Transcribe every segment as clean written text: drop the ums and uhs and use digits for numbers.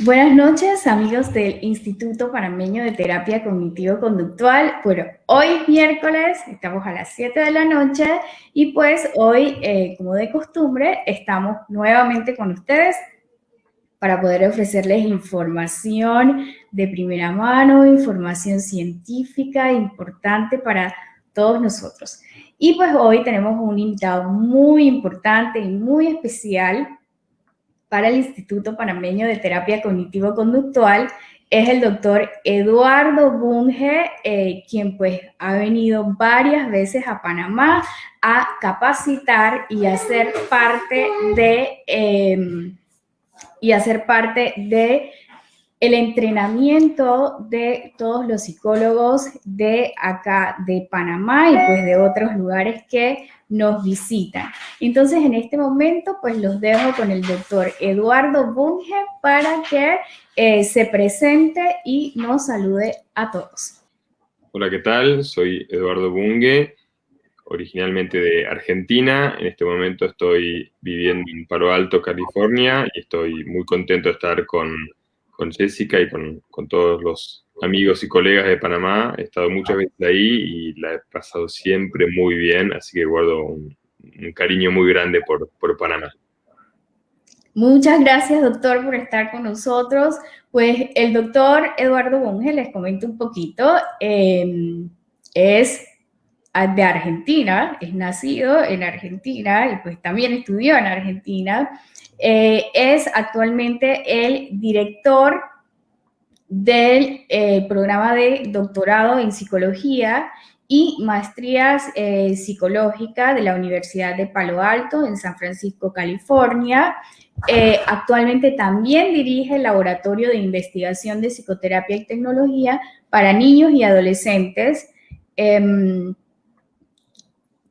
Buenas noches, amigos del Instituto Panameño de Terapia Cognitivo-Conductual. Bueno, hoy es miércoles, estamos a las 7 de la noche y pues hoy, como de costumbre, estamos nuevamente con ustedes para poder ofrecerles información de primera mano, información científica importante para todos nosotros. Y pues hoy tenemos un invitado muy importante y muy especial para el Instituto Panameño de Terapia Cognitivo-Conductual. Es el doctor Eduardo Bunge, quien pues ha venido varias veces a Panamá a capacitar y a ser parte de el entrenamiento de todos los psicólogos de acá, de Panamá y pues de otros lugares que nos visitan. Entonces, en este momento, pues los dejo con el doctor Eduardo Bunge para que se presente y nos salude a todos. Hola, ¿qué tal? Soy Eduardo Bunge, originalmente de Argentina. En este momento estoy viviendo en Palo Alto, California, y estoy muy contento de estar con Jessica y con todos los amigos y colegas de Panamá. He estado muchas veces ahí y la he pasado siempre muy bien, así que guardo un cariño muy grande por Panamá. Muchas gracias, doctor, por estar con nosotros. Pues el doctor Eduardo Bunge, les comento un poquito, es de Argentina, es nacido en Argentina y pues también estudió en Argentina. Es actualmente el director del programa de doctorado en psicología y maestrías psicológicas de la Universidad de Palo Alto en San Francisco, California. Actualmente también dirige el Laboratorio de Investigación de Psicoterapia y Tecnología para niños y adolescentes.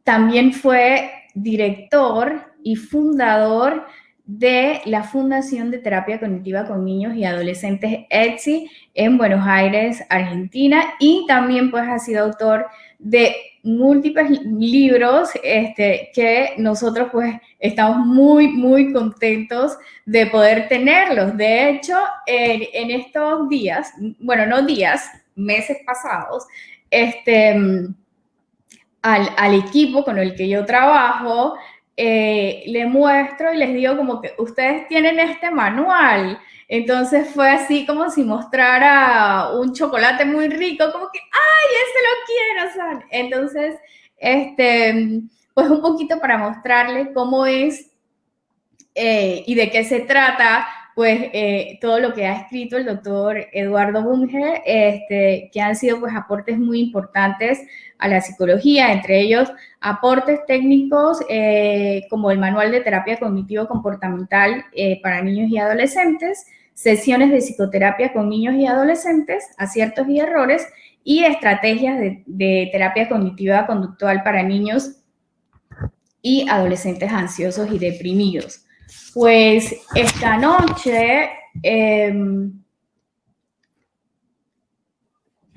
También fue director y fundador de la Fundación de Terapia Cognitiva con Niños y Adolescentes ETSI en Buenos Aires, Argentina, y también pues ha sido autor de múltiples libros que nosotros pues estamos muy contentos de poder tenerlos. De hecho, en estos días, bueno, no días, meses pasados, al equipo con el que yo trabajo, le muestro y les digo como que ustedes tienen este manual. Entonces fue así como si mostrara un chocolate muy rico, como que, ¡ay, ese lo quiero! ¿Sabes? Entonces, pues un poquito para mostrarles cómo es y de qué se trata, pues todo lo que ha escrito el doctor Eduardo Bunge, que han sido pues aportes muy importantes a la psicología, entre ellos aportes técnicos como el manual de terapia cognitivo-comportamental para niños y adolescentes, sesiones de psicoterapia con niños y adolescentes, aciertos y errores, y estrategias de terapia cognitiva conductual para niños y adolescentes ansiosos y deprimidos. Pues esta noche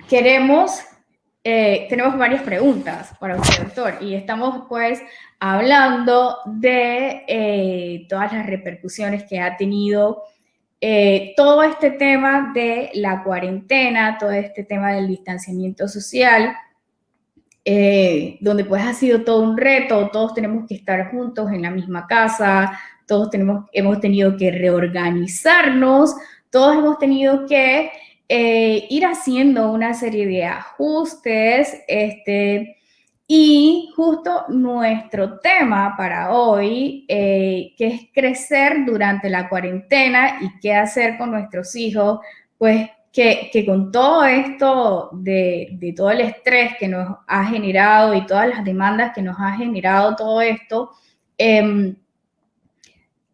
tenemos varias preguntas para usted, doctor, y estamos pues hablando de todas las repercusiones que ha tenido todo este tema de la cuarentena, todo este tema del distanciamiento social, donde pues ha sido todo un reto, todos tenemos que estar juntos en la misma casa, todos hemos tenido que reorganizarnos, todos hemos tenido que ir haciendo una serie de ajustes, y justo nuestro tema para hoy, que es crecer durante la cuarentena y qué hacer con nuestros hijos, pues que con todo esto de todo el estrés que nos ha generado y todas las demandas que nos ha generado todo esto,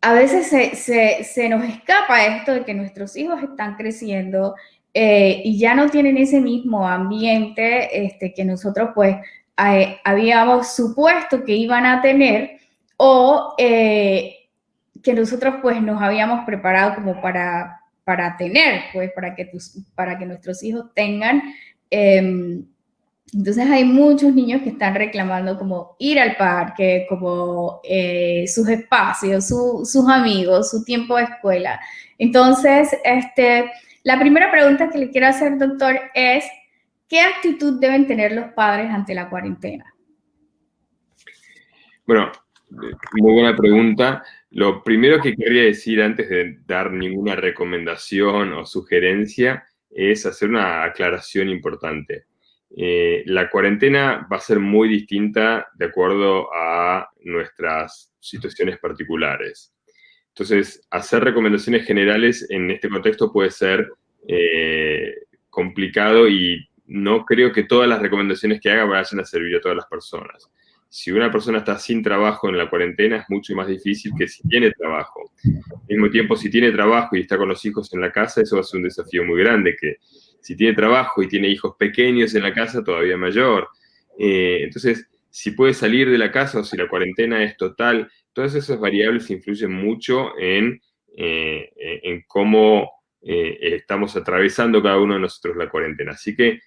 a veces se nos escapa esto de que nuestros hijos están creciendo y ya no tienen ese mismo ambiente que nosotros pues habíamos supuesto que iban a tener o que nosotros pues nos habíamos preparado como para tener, pues para que nuestros hijos tengan. Entonces hay muchos niños que están reclamando como ir al parque, como sus espacios, sus amigos, su tiempo de escuela. Entonces, la primera pregunta que le quiero hacer, doctor, es ¿qué actitud deben tener los padres ante la cuarentena? Bueno, muy buena pregunta. Lo primero que querría decir antes de dar ninguna recomendación o sugerencia es hacer una aclaración importante. La cuarentena va a ser muy distinta de acuerdo a nuestras situaciones particulares. Entonces, hacer recomendaciones generales en este contexto puede ser complicado y no creo que todas las recomendaciones que haga vayan a servir a todas las personas. Si una persona está sin trabajo en la cuarentena, es mucho más difícil que si tiene trabajo. Al mismo tiempo, si tiene trabajo y está con los hijos en la casa, eso va a ser un desafío muy grande, que si tiene trabajo y tiene hijos pequeños en la casa, todavía mayor. Entonces, si puede salir de la casa o si la cuarentena es total, todas esas variables influyen mucho en cómo estamos atravesando cada uno de nosotros la cuarentena. Así que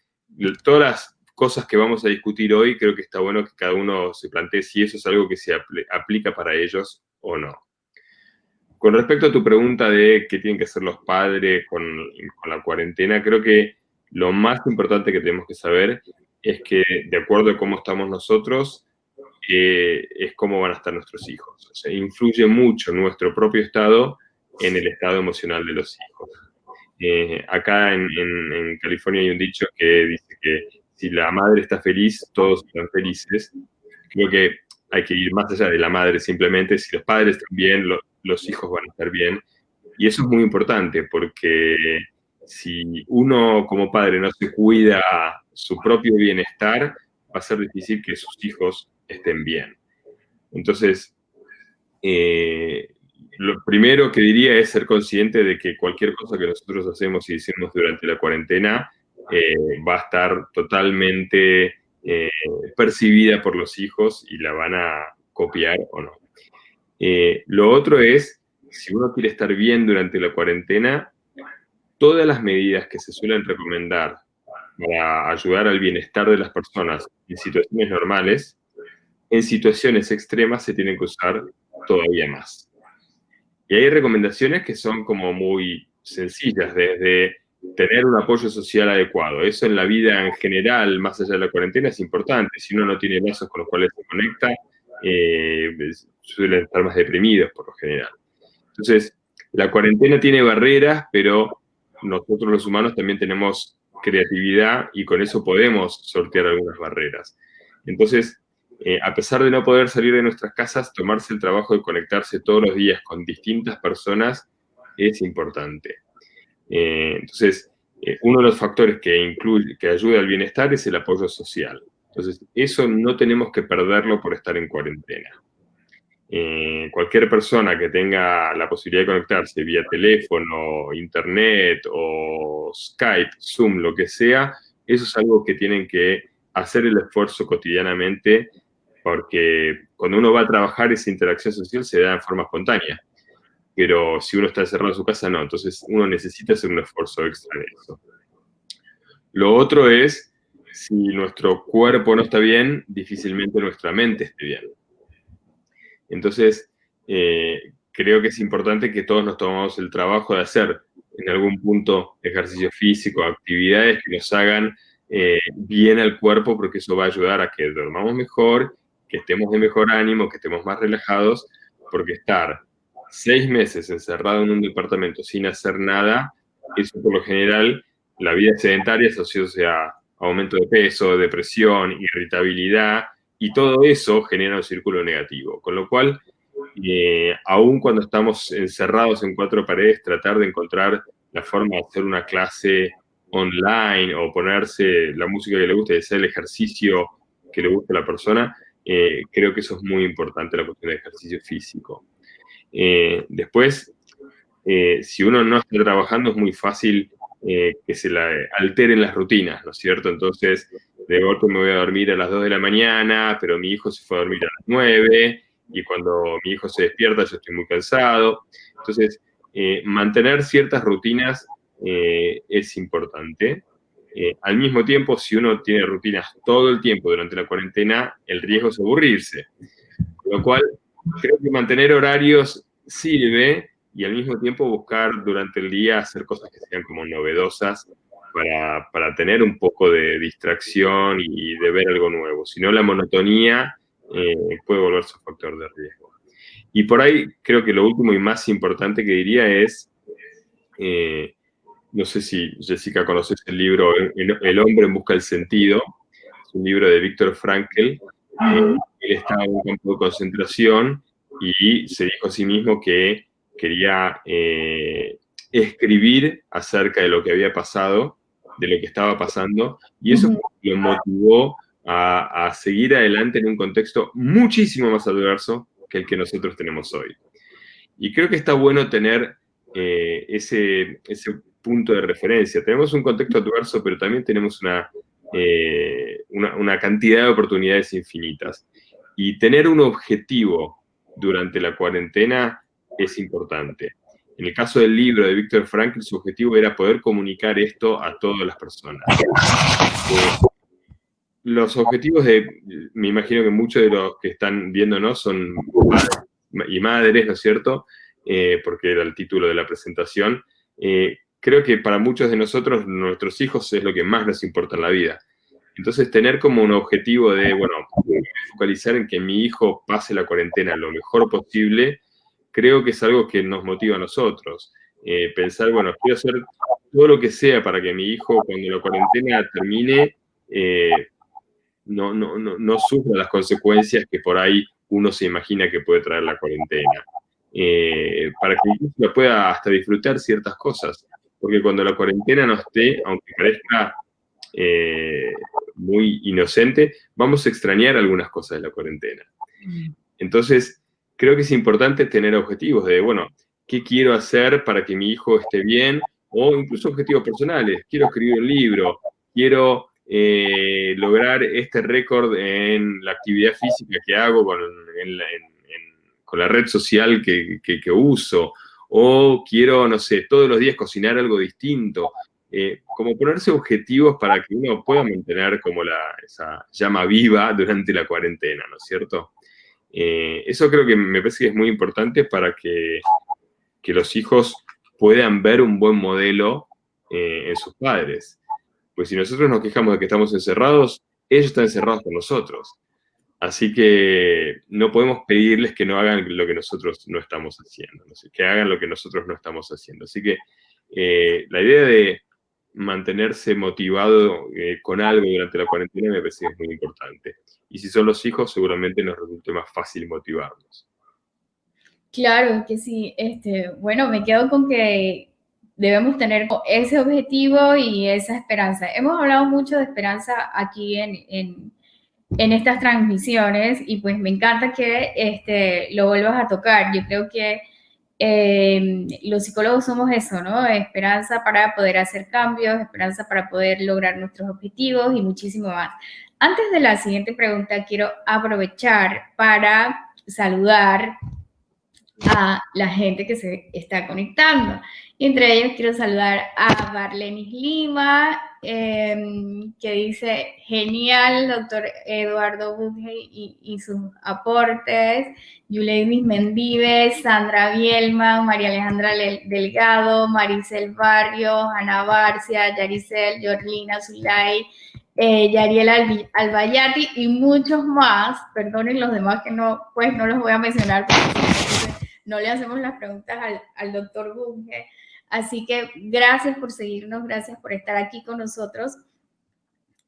todas las cosas que vamos a discutir hoy, creo que está bueno que cada uno se plantee si eso es algo que se aplica para ellos o no. Con respecto a tu pregunta de qué tienen que hacer los padres con la cuarentena, creo que lo más importante que tenemos que saber es que de acuerdo a cómo estamos nosotros, es cómo van a estar nuestros hijos. O sea, influye mucho nuestro propio estado en el estado emocional de los hijos. Acá en California hay un dicho que dice que si la madre está feliz, todos están felices. Creo que hay que ir más allá de la madre simplemente. Si los padres están bien, los hijos van a estar bien. Y eso es muy importante porque si uno como padre no se cuida su propio bienestar, va a ser difícil que sus hijos estén bien. Entonces, lo primero que diría es ser consciente de que cualquier cosa que nosotros hacemos y decimos durante la cuarentena va a estar totalmente percibida por los hijos y la van a copiar o no. Lo otro es, si uno quiere estar bien durante la cuarentena, todas las medidas que se suelen recomendar para ayudar al bienestar de las personas en situaciones normales, en situaciones extremas se tienen que usar todavía más. Y hay recomendaciones que son como muy sencillas, desde tener un apoyo social adecuado. Eso en la vida en general, más allá de la cuarentena, es importante. Si uno no tiene lazos con los cuales se conecta, suelen estar más deprimidos por lo general. Entonces, la cuarentena tiene barreras, pero nosotros los humanos también tenemos creatividad y con eso podemos sortear algunas barreras. Entonces, a pesar de no poder salir de nuestras casas, tomarse el trabajo de conectarse todos los días con distintas personas es importante. Entonces, uno de los factores que ayuda al bienestar es el apoyo social. Entonces, eso no tenemos que perderlo por estar en cuarentena. Cualquier persona que tenga la posibilidad de conectarse vía teléfono, internet o Skype, Zoom, lo que sea, eso es algo que tienen que hacer el esfuerzo cotidianamente, porque cuando uno va a trabajar esa interacción social se da en forma espontánea, pero si uno está encerrado en su casa no, entonces uno necesita hacer un esfuerzo extra en eso. Lo otro es, si nuestro cuerpo no está bien, difícilmente nuestra mente esté bien. Entonces, creo que es importante que todos nos tomemos el trabajo de hacer en algún punto ejercicio físico, actividades que nos hagan bien al cuerpo, porque eso va a ayudar a que dormamos mejor, que estemos de mejor ánimo, que estemos más relajados, porque estar 6 meses encerrado en un departamento sin hacer nada, eso por lo general, la vida sedentaria asocia a aumento de peso, depresión, irritabilidad, y todo eso genera un círculo negativo. Con lo cual, aun cuando estamos encerrados en 4 paredes, tratar de encontrar la forma de hacer una clase online o ponerse la música que le guste y hacer el ejercicio que le guste a la persona, creo que eso es muy importante, la cuestión del ejercicio físico. Después, si uno no está trabajando, es muy fácil que se alteren las rutinas, ¿no es cierto? Entonces, de golpe me voy a dormir a las 2 de la mañana, pero mi hijo se fue a dormir a las 9, y cuando mi hijo se despierta yo estoy muy cansado. Entonces, mantener ciertas rutinas es importante. Al mismo tiempo, si uno tiene rutinas todo el tiempo durante la cuarentena, el riesgo es aburrirse. Con lo cual, creo que mantener horarios sirve y al mismo tiempo buscar durante el día hacer cosas que sean como novedosas para tener un poco de distracción y de ver algo nuevo. Si no, la monotonía puede volverse un factor de riesgo. Y por ahí creo que lo último y más importante que diría es, no sé si Jessica conoces el libro El hombre en busca del sentido, es un libro de Viktor Frankl. Él estaba en un campo de concentración y se dijo a sí mismo que quería escribir acerca de lo que había pasado, de lo que estaba pasando, y eso lo motivó a seguir adelante en un contexto muchísimo más adverso que el que nosotros tenemos hoy. Y creo que está bueno tener ese punto de referencia. Tenemos un contexto adverso, pero también tenemos una cantidad de oportunidades infinitas. Y tener un objetivo durante la cuarentena es importante. En el caso del libro de Viktor Frankl, su objetivo era poder comunicar esto a todas las personas. Los objetivos me imagino que muchos de los que están viéndonos son padres y madres, ¿no es cierto? Porque era el título de la presentación. Creo que para muchos de nosotros, nuestros hijos es lo que más nos importa en la vida. Entonces, tener como un objetivo de, bueno, focalizar en que mi hijo pase la cuarentena lo mejor posible, creo que es algo que nos motiva a nosotros. Pensar, bueno, quiero hacer todo lo que sea para que mi hijo, cuando la cuarentena termine, no sufra las consecuencias que por ahí uno se imagina que puede traer la cuarentena. Para que el niño pueda hasta disfrutar ciertas cosas. Porque cuando la cuarentena no esté, aunque parezca muy inocente, vamos a extrañar algunas cosas de la cuarentena. Entonces, creo que es importante tener objetivos de, bueno, ¿qué quiero hacer para que mi hijo esté bien? O incluso objetivos personales. Quiero escribir un libro, quiero lograr este récord en la actividad física que hago con la red social que uso, o quiero, no sé, todos los días cocinar algo distinto. Como ponerse objetivos para que uno pueda mantener como esa llama viva durante la cuarentena, ¿no es cierto? Eso creo que me parece que es muy importante para que los hijos puedan ver un buen modelo en sus padres. Pues si nosotros nos quejamos de que estamos encerrados, ellos están encerrados con nosotros. Así que no podemos pedirles que no hagan lo que nosotros no estamos haciendo, ¿no? Que hagan lo que nosotros no estamos haciendo. Así que la idea de mantenerse motivado con algo durante la cuarentena me parece que es muy importante. Y si son los hijos, seguramente nos resulte más fácil motivarnos. Claro que sí. Bueno, me quedo con que debemos tener ese objetivo y esa esperanza. Hemos hablado mucho de esperanza aquí en estas transmisiones y pues me encanta que lo vuelvas a tocar. Yo creo que los psicólogos somos eso, ¿no? Esperanza para poder hacer cambios, esperanza para poder lograr nuestros objetivos y muchísimo más. Antes de la siguiente pregunta, quiero aprovechar para saludar a la gente que se está conectando. Y entre ellos quiero saludar a Barlenis Lima, que dice, genial, doctor Eduardo Bunge y sus aportes. Yuleidis Mendives, Sandra Bielman, María Alejandra Delgado, Maricel Barrios, Ana Barcia, Yaricel, Yorlina Zulay, Yariel Albayati y muchos más. Perdonen los demás que no los voy a mencionar porque no le hacemos las preguntas al doctor Bunge. Así que gracias por seguirnos, gracias por estar aquí con nosotros.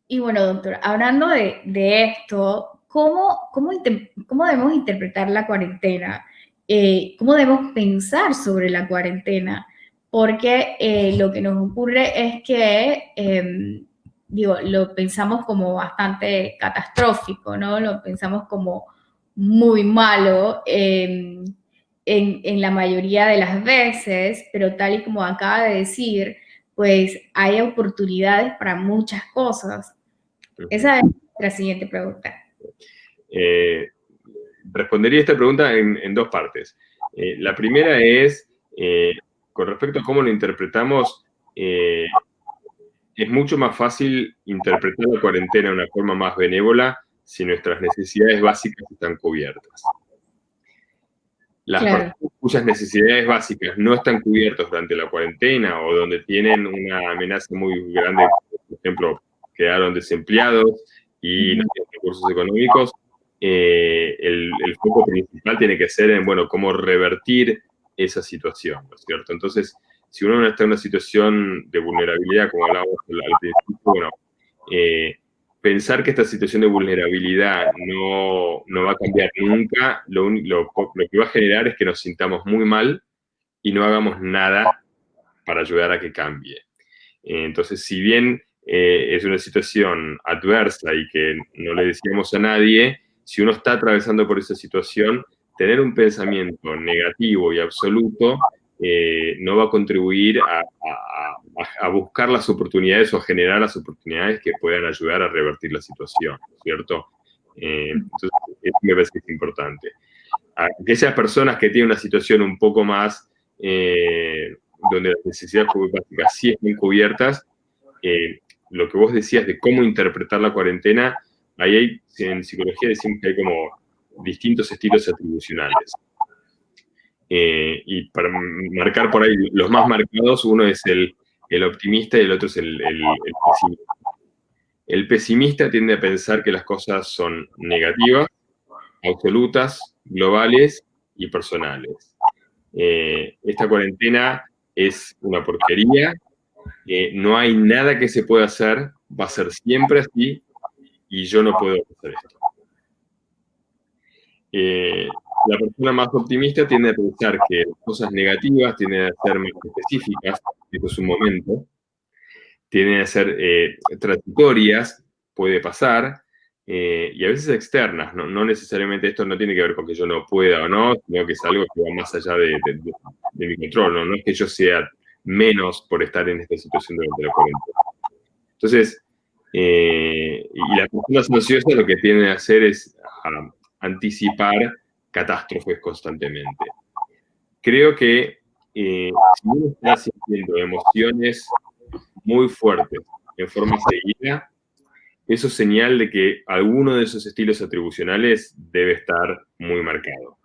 Y bueno, doctor, hablando de esto, ¿cómo debemos interpretar la cuarentena? ¿Cómo debemos pensar sobre la cuarentena? Porque lo que nos ocurre es que, lo pensamos como bastante catastrófico, ¿no? Lo pensamos como muy malo en la mayoría de las veces, pero tal y como acaba de decir, pues hay oportunidades para muchas cosas. Esa es la siguiente pregunta. Respondería esta pregunta en dos partes. La primera es, con respecto a cómo lo interpretamos, es mucho más fácil interpretar la cuarentena de una forma más benévola si nuestras necesidades básicas están cubiertas. Las Claro. personas cuyas necesidades básicas no están cubiertas durante la cuarentena o donde tienen una amenaza muy grande, por ejemplo, quedaron desempleados y no tienen recursos económicos, el foco principal tiene que ser en, bueno, cómo revertir esa situación, ¿no es cierto? Entonces, si uno no está en una situación de vulnerabilidad, como hablábamos al principio, bueno, pensar que esta situación de vulnerabilidad no va a cambiar nunca, lo que va a generar es que nos sintamos muy mal y no hagamos nada para ayudar a que cambie. Entonces, si bien es una situación adversa y que no le decíamos a nadie, si uno está atravesando por esa situación, tener un pensamiento negativo y absoluto no va a contribuir a buscar las oportunidades o a generar las oportunidades que puedan ayudar a revertir la situación, ¿cierto? Entonces, eso me parece que es importante. Aquellas personas que tienen una situación un poco más donde las necesidades básicas sí están cubiertas, lo que vos decías de cómo interpretar la cuarentena, ahí hay, en psicología decimos que hay como distintos estilos atribucionales. Y para marcar por ahí los más marcados, uno es el optimista y el otro es el pesimista. El pesimista tiende a pensar que las cosas son negativas, absolutas, globales y personales. Esta cuarentena es una porquería, no hay nada que se pueda hacer, va a ser siempre así y yo no puedo hacer esto. La persona más optimista tiende a pensar que las cosas negativas tienden a ser más específicas, esto es un momento, tienden a ser transitorias, puede pasar, y a veces externas, no necesariamente esto no tiene que ver con que yo no pueda o no, sino que es algo que va más allá de mi control, no es que yo sea menos por estar en esta situación durante la cuarentena. Entonces, y las personas ansiosas lo que tienden a hacer es anticipar catástrofes constantemente. Creo que si uno está sintiendo emociones muy fuertes en forma seguida, eso es señal de que alguno de esos estilos atribucionales debe estar muy marcado.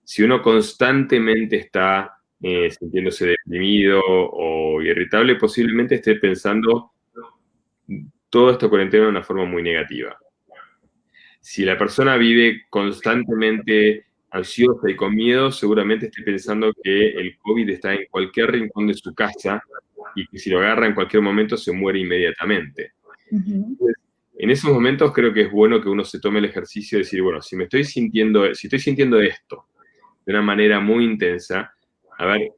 Si uno constantemente está sintiéndose deprimido o irritable, posiblemente esté pensando toda esta cuarentena de una forma muy negativa. Si la persona vive constantemente ansiosa y con miedo, seguramente esté pensando que el COVID está en cualquier rincón de su casa y que si lo agarra en cualquier momento se muere inmediatamente. Entonces, en esos momentos creo que es bueno que uno se tome el ejercicio de decir, bueno, si estoy sintiendo esto de una manera muy intensa, a ver,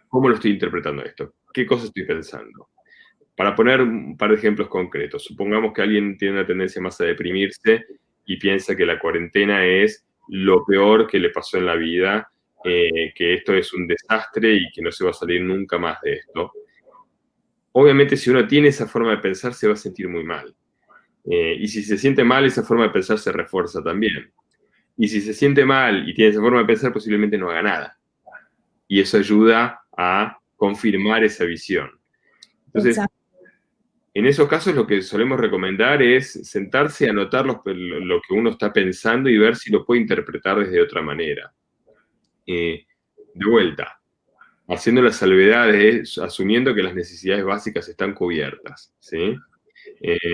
¿cómo lo estoy interpretando esto? ¿Qué cosas estoy pensando? Para poner un par de ejemplos concretos, supongamos que alguien tiene una tendencia más a deprimirse y piensa que la cuarentena es lo peor que le pasó en la vida, que esto es un desastre y que no se va a salir nunca más de esto. Obviamente, si uno tiene esa forma de pensar, se va a sentir muy mal. Y si se siente mal, esa forma de pensar se refuerza también. Y si se siente mal y tiene esa forma de pensar, posiblemente no haga nada. Y eso ayuda a confirmar esa visión. Entonces, exacto, en esos casos lo que solemos recomendar es sentarse a anotar lo que uno está pensando y ver si lo puede interpretar desde otra manera. De vuelta, haciendo las salvedades, asumiendo que las necesidades básicas están cubiertas, ¿sí?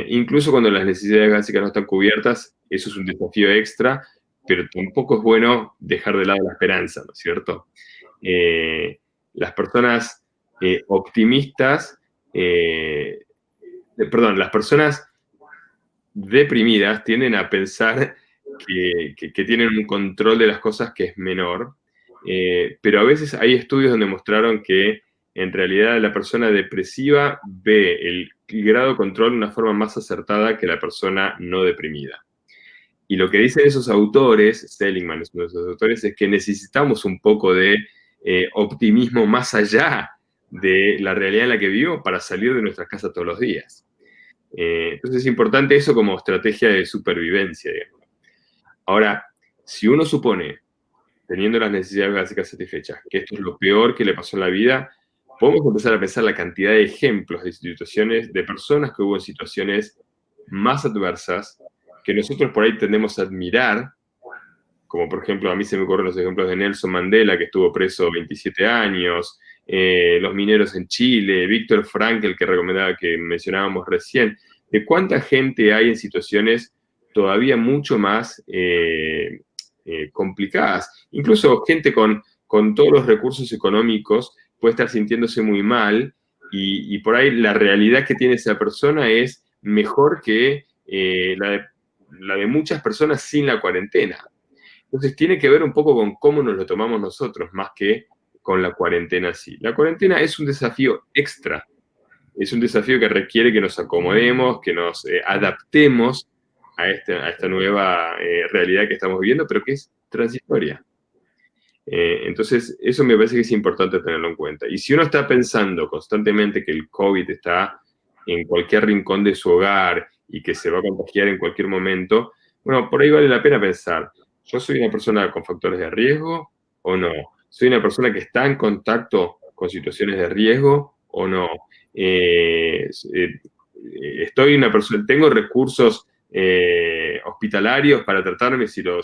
Incluso cuando las necesidades básicas no están cubiertas, eso es un desafío extra, pero tampoco es bueno dejar de lado la esperanza, ¿no es cierto? Las personas optimistas, las personas deprimidas tienden a pensar que tienen un control de las cosas que es menor, pero a veces hay estudios donde mostraron que en realidad la persona depresiva ve el grado de control de una forma más acertada que la persona no deprimida. Y lo que dicen esos autores, Seligman es uno de esos autores, es que necesitamos un poco de optimismo más allá de la realidad en la que vivimos para salir de nuestras casas todos los días. Entonces es importante eso como estrategia de supervivencia, digamos. Ahora, si uno supone, teniendo las necesidades básicas satisfechas, que esto es lo peor que le pasó en la vida, podemos empezar a pensar la cantidad de ejemplos de situaciones, de personas que hubo en situaciones más adversas, que nosotros por ahí tendemos a admirar, como por ejemplo, a mí se me ocurren los ejemplos de Nelson Mandela, que estuvo preso 27 años, los mineros en Chile, Víctor Frankl, que mencionábamos recién, de cuánta gente hay en situaciones todavía mucho más complicadas. Incluso gente con todos los recursos económicos puede estar sintiéndose muy mal y por ahí la realidad que tiene esa persona es mejor que la de muchas personas sin la cuarentena. Entonces tiene que ver un poco con cómo nos lo tomamos nosotros, más que con la cuarentena así. La cuarentena es un desafío extra, es un desafío que requiere que nos acomodemos, que nos adaptemos a esta nueva realidad que estamos viviendo, pero que es transitoria. Entonces, eso me parece que es importante tenerlo en cuenta. Y si uno está pensando constantemente que el COVID está en cualquier rincón de su hogar y que se va a contagiar en cualquier momento, bueno, por ahí vale la pena pensar, ¿yo soy una persona con factores de riesgo o no? ¿Soy una persona que está en contacto con situaciones de riesgo o no? ¿Tengo recursos hospitalarios para tratarme si lo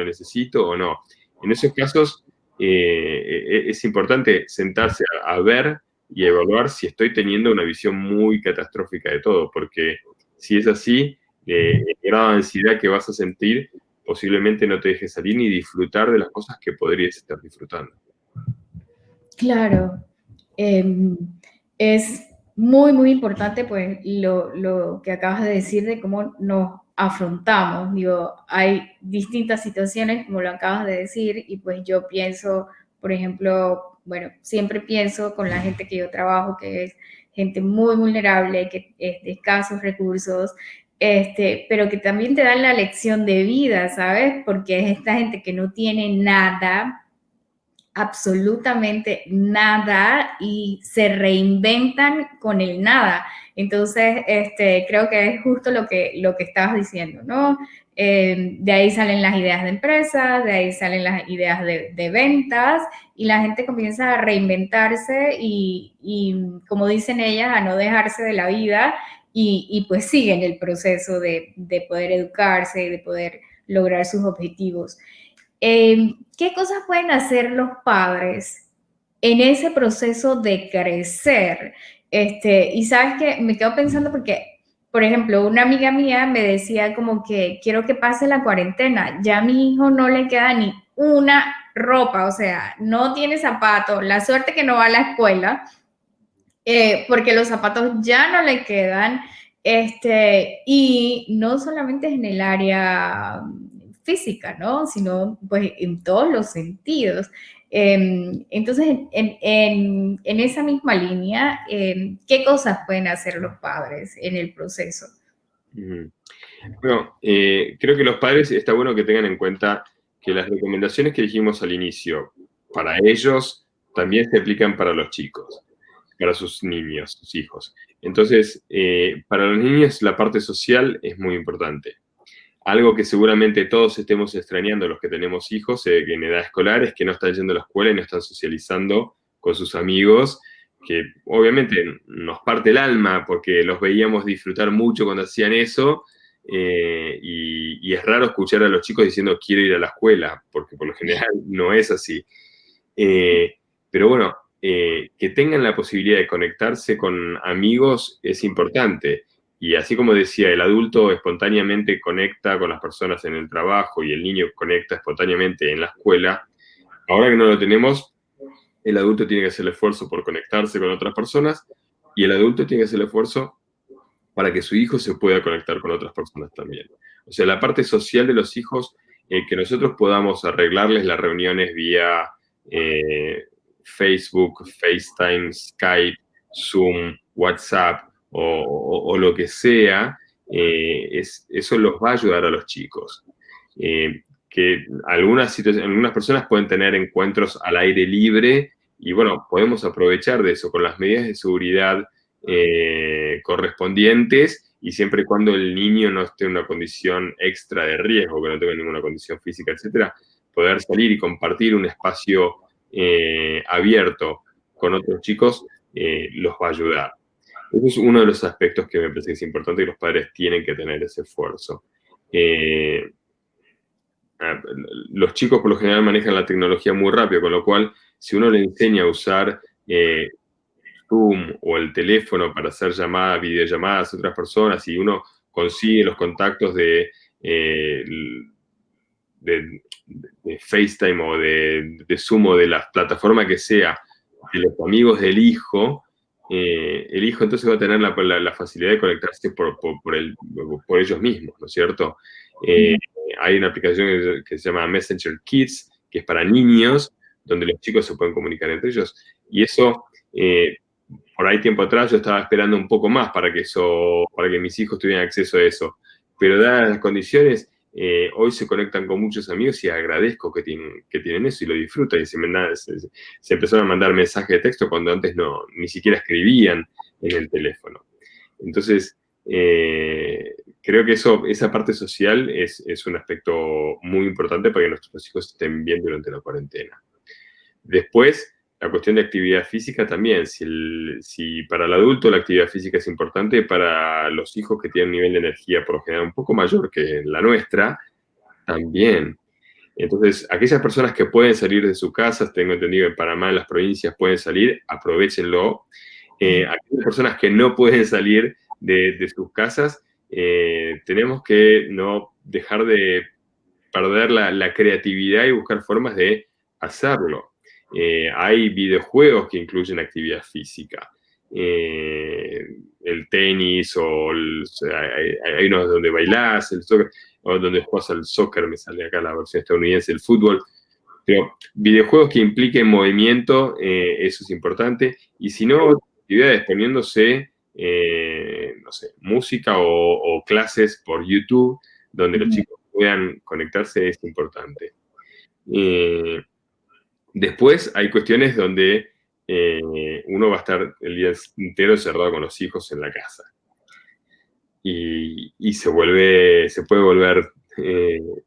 necesito o no? En esos casos es importante sentarse a ver y a evaluar si estoy teniendo una visión muy catastrófica de todo, porque si es así, el grado de ansiedad que vas a sentir posiblemente no te deje salir ni disfrutar de las cosas que podrías estar disfrutando. Claro. Es muy, muy importante pues lo que acabas de decir de cómo nos afrontamos. Digo, hay distintas situaciones, como lo acabas de decir, y pues yo pienso, por ejemplo, bueno, siempre pienso con la gente que yo trabajo, que es gente muy vulnerable, que es de escasos recursos, pero que también te dan la lección de vida, ¿sabes? Porque es esta gente que no tiene nada, absolutamente nada, y se reinventan con el nada. Entonces, creo que es justo lo que estabas diciendo, ¿no? De ahí salen las ideas de empresas, de ahí salen las ideas de ventas, y la gente comienza a reinventarse y, como dicen ellas, a no dejarse de la vida, y pues siguen el proceso de poder educarse, de poder lograr sus objetivos. ¿Qué cosas pueden hacer los padres en ese proceso de crecer? Y sabes que me quedo pensando porque, por ejemplo, una amiga mía me decía como que quiero que pase la cuarentena, ya a mi hijo no le queda ni una ropa, o sea, no tiene zapatos, la suerte que no va a la escuela, porque los zapatos ya no le quedan, y no solamente es en el área física, ¿no? Sino pues en todos los sentidos. Entonces, en esa misma línea, ¿qué cosas pueden hacer los padres en el proceso? Bueno, creo que los padres está bueno que tengan en cuenta que las recomendaciones que dijimos al inicio, para ellos también se aplican para los chicos, para sus niños, sus hijos. Entonces, para los niños la parte social es muy importante. Algo que seguramente todos estemos extrañando los que tenemos hijos en edad escolar es que no están yendo a la escuela y no están socializando con sus amigos, que obviamente nos parte el alma porque los veíamos disfrutar mucho cuando hacían eso, y es raro escuchar a los chicos diciendo quiero ir a la escuela, porque por lo general no es así. Pero bueno, que tengan la posibilidad de conectarse con amigos es importante. Y así como decía, el adulto espontáneamente conecta con las personas en el trabajo y el niño conecta espontáneamente en la escuela, ahora que no lo tenemos, el adulto tiene que hacer el esfuerzo por conectarse con otras personas y el adulto tiene que hacer el esfuerzo para que su hijo se pueda conectar con otras personas también. O sea, la parte social de los hijos, que nosotros podamos arreglarles las reuniones vía Facebook, FaceTime, Skype, Zoom, WhatsApp o lo que sea, eso los va a ayudar a los chicos. Que algunas personas pueden tener encuentros al aire libre y bueno, podemos aprovechar de eso con las medidas de seguridad correspondientes y siempre y cuando el niño no esté en una condición extra de riesgo, que no tenga ninguna condición física, etcétera, poder salir y compartir un espacio abierto con otros chicos, los va a ayudar. Ese es uno de los aspectos que me parece que es importante y los padres tienen que tener ese esfuerzo. Los chicos por lo general manejan la tecnología muy rápido, con lo cual si uno le enseña a usar Zoom o el teléfono para hacer llamadas, videollamadas a otras personas y uno consigue los contactos de FaceTime o de Zoom o de la plataforma que sea, de los amigos del hijo, el hijo entonces va a tener la facilidad de conectarse por ellos mismos, ¿no es cierto? Hay una aplicación que se llama Messenger Kids, que es para niños, donde los chicos se pueden comunicar entre ellos. Y eso, por ahí tiempo atrás yo estaba esperando un poco más para que mis hijos tuvieran acceso a eso. Pero dadas las condiciones, hoy se conectan con muchos amigos y agradezco que tienen eso y lo disfrutan. Y se empezaron a mandar mensajes de texto cuando antes ni siquiera escribían en el teléfono. Entonces, creo que esa parte social es un aspecto muy importante para que nuestros hijos estén bien durante la cuarentena. Después, la cuestión de actividad física también. Si para el adulto la actividad física es importante, para los hijos que tienen un nivel de energía por lo general un poco mayor que la nuestra, también. Entonces, aquellas personas que pueden salir de sus casas, tengo entendido que en Panamá, en las provincias, pueden salir, aprovechenlo. Aquellas personas que no pueden salir de sus casas, tenemos que no dejar de perder la creatividad y buscar formas de hacerlo. Hay videojuegos que incluyen actividad física. El tenis hay unos donde bailás, el soccer, o donde juegas al soccer, me sale acá la versión estadounidense, el fútbol. Pero videojuegos que impliquen movimiento, eso es importante. Y si no, actividades poniéndose, no sé, música o clases por YouTube, donde los chicos puedan conectarse, es importante. Después hay cuestiones donde uno va a estar el día entero cerrado con los hijos en la casa. Y se puede volver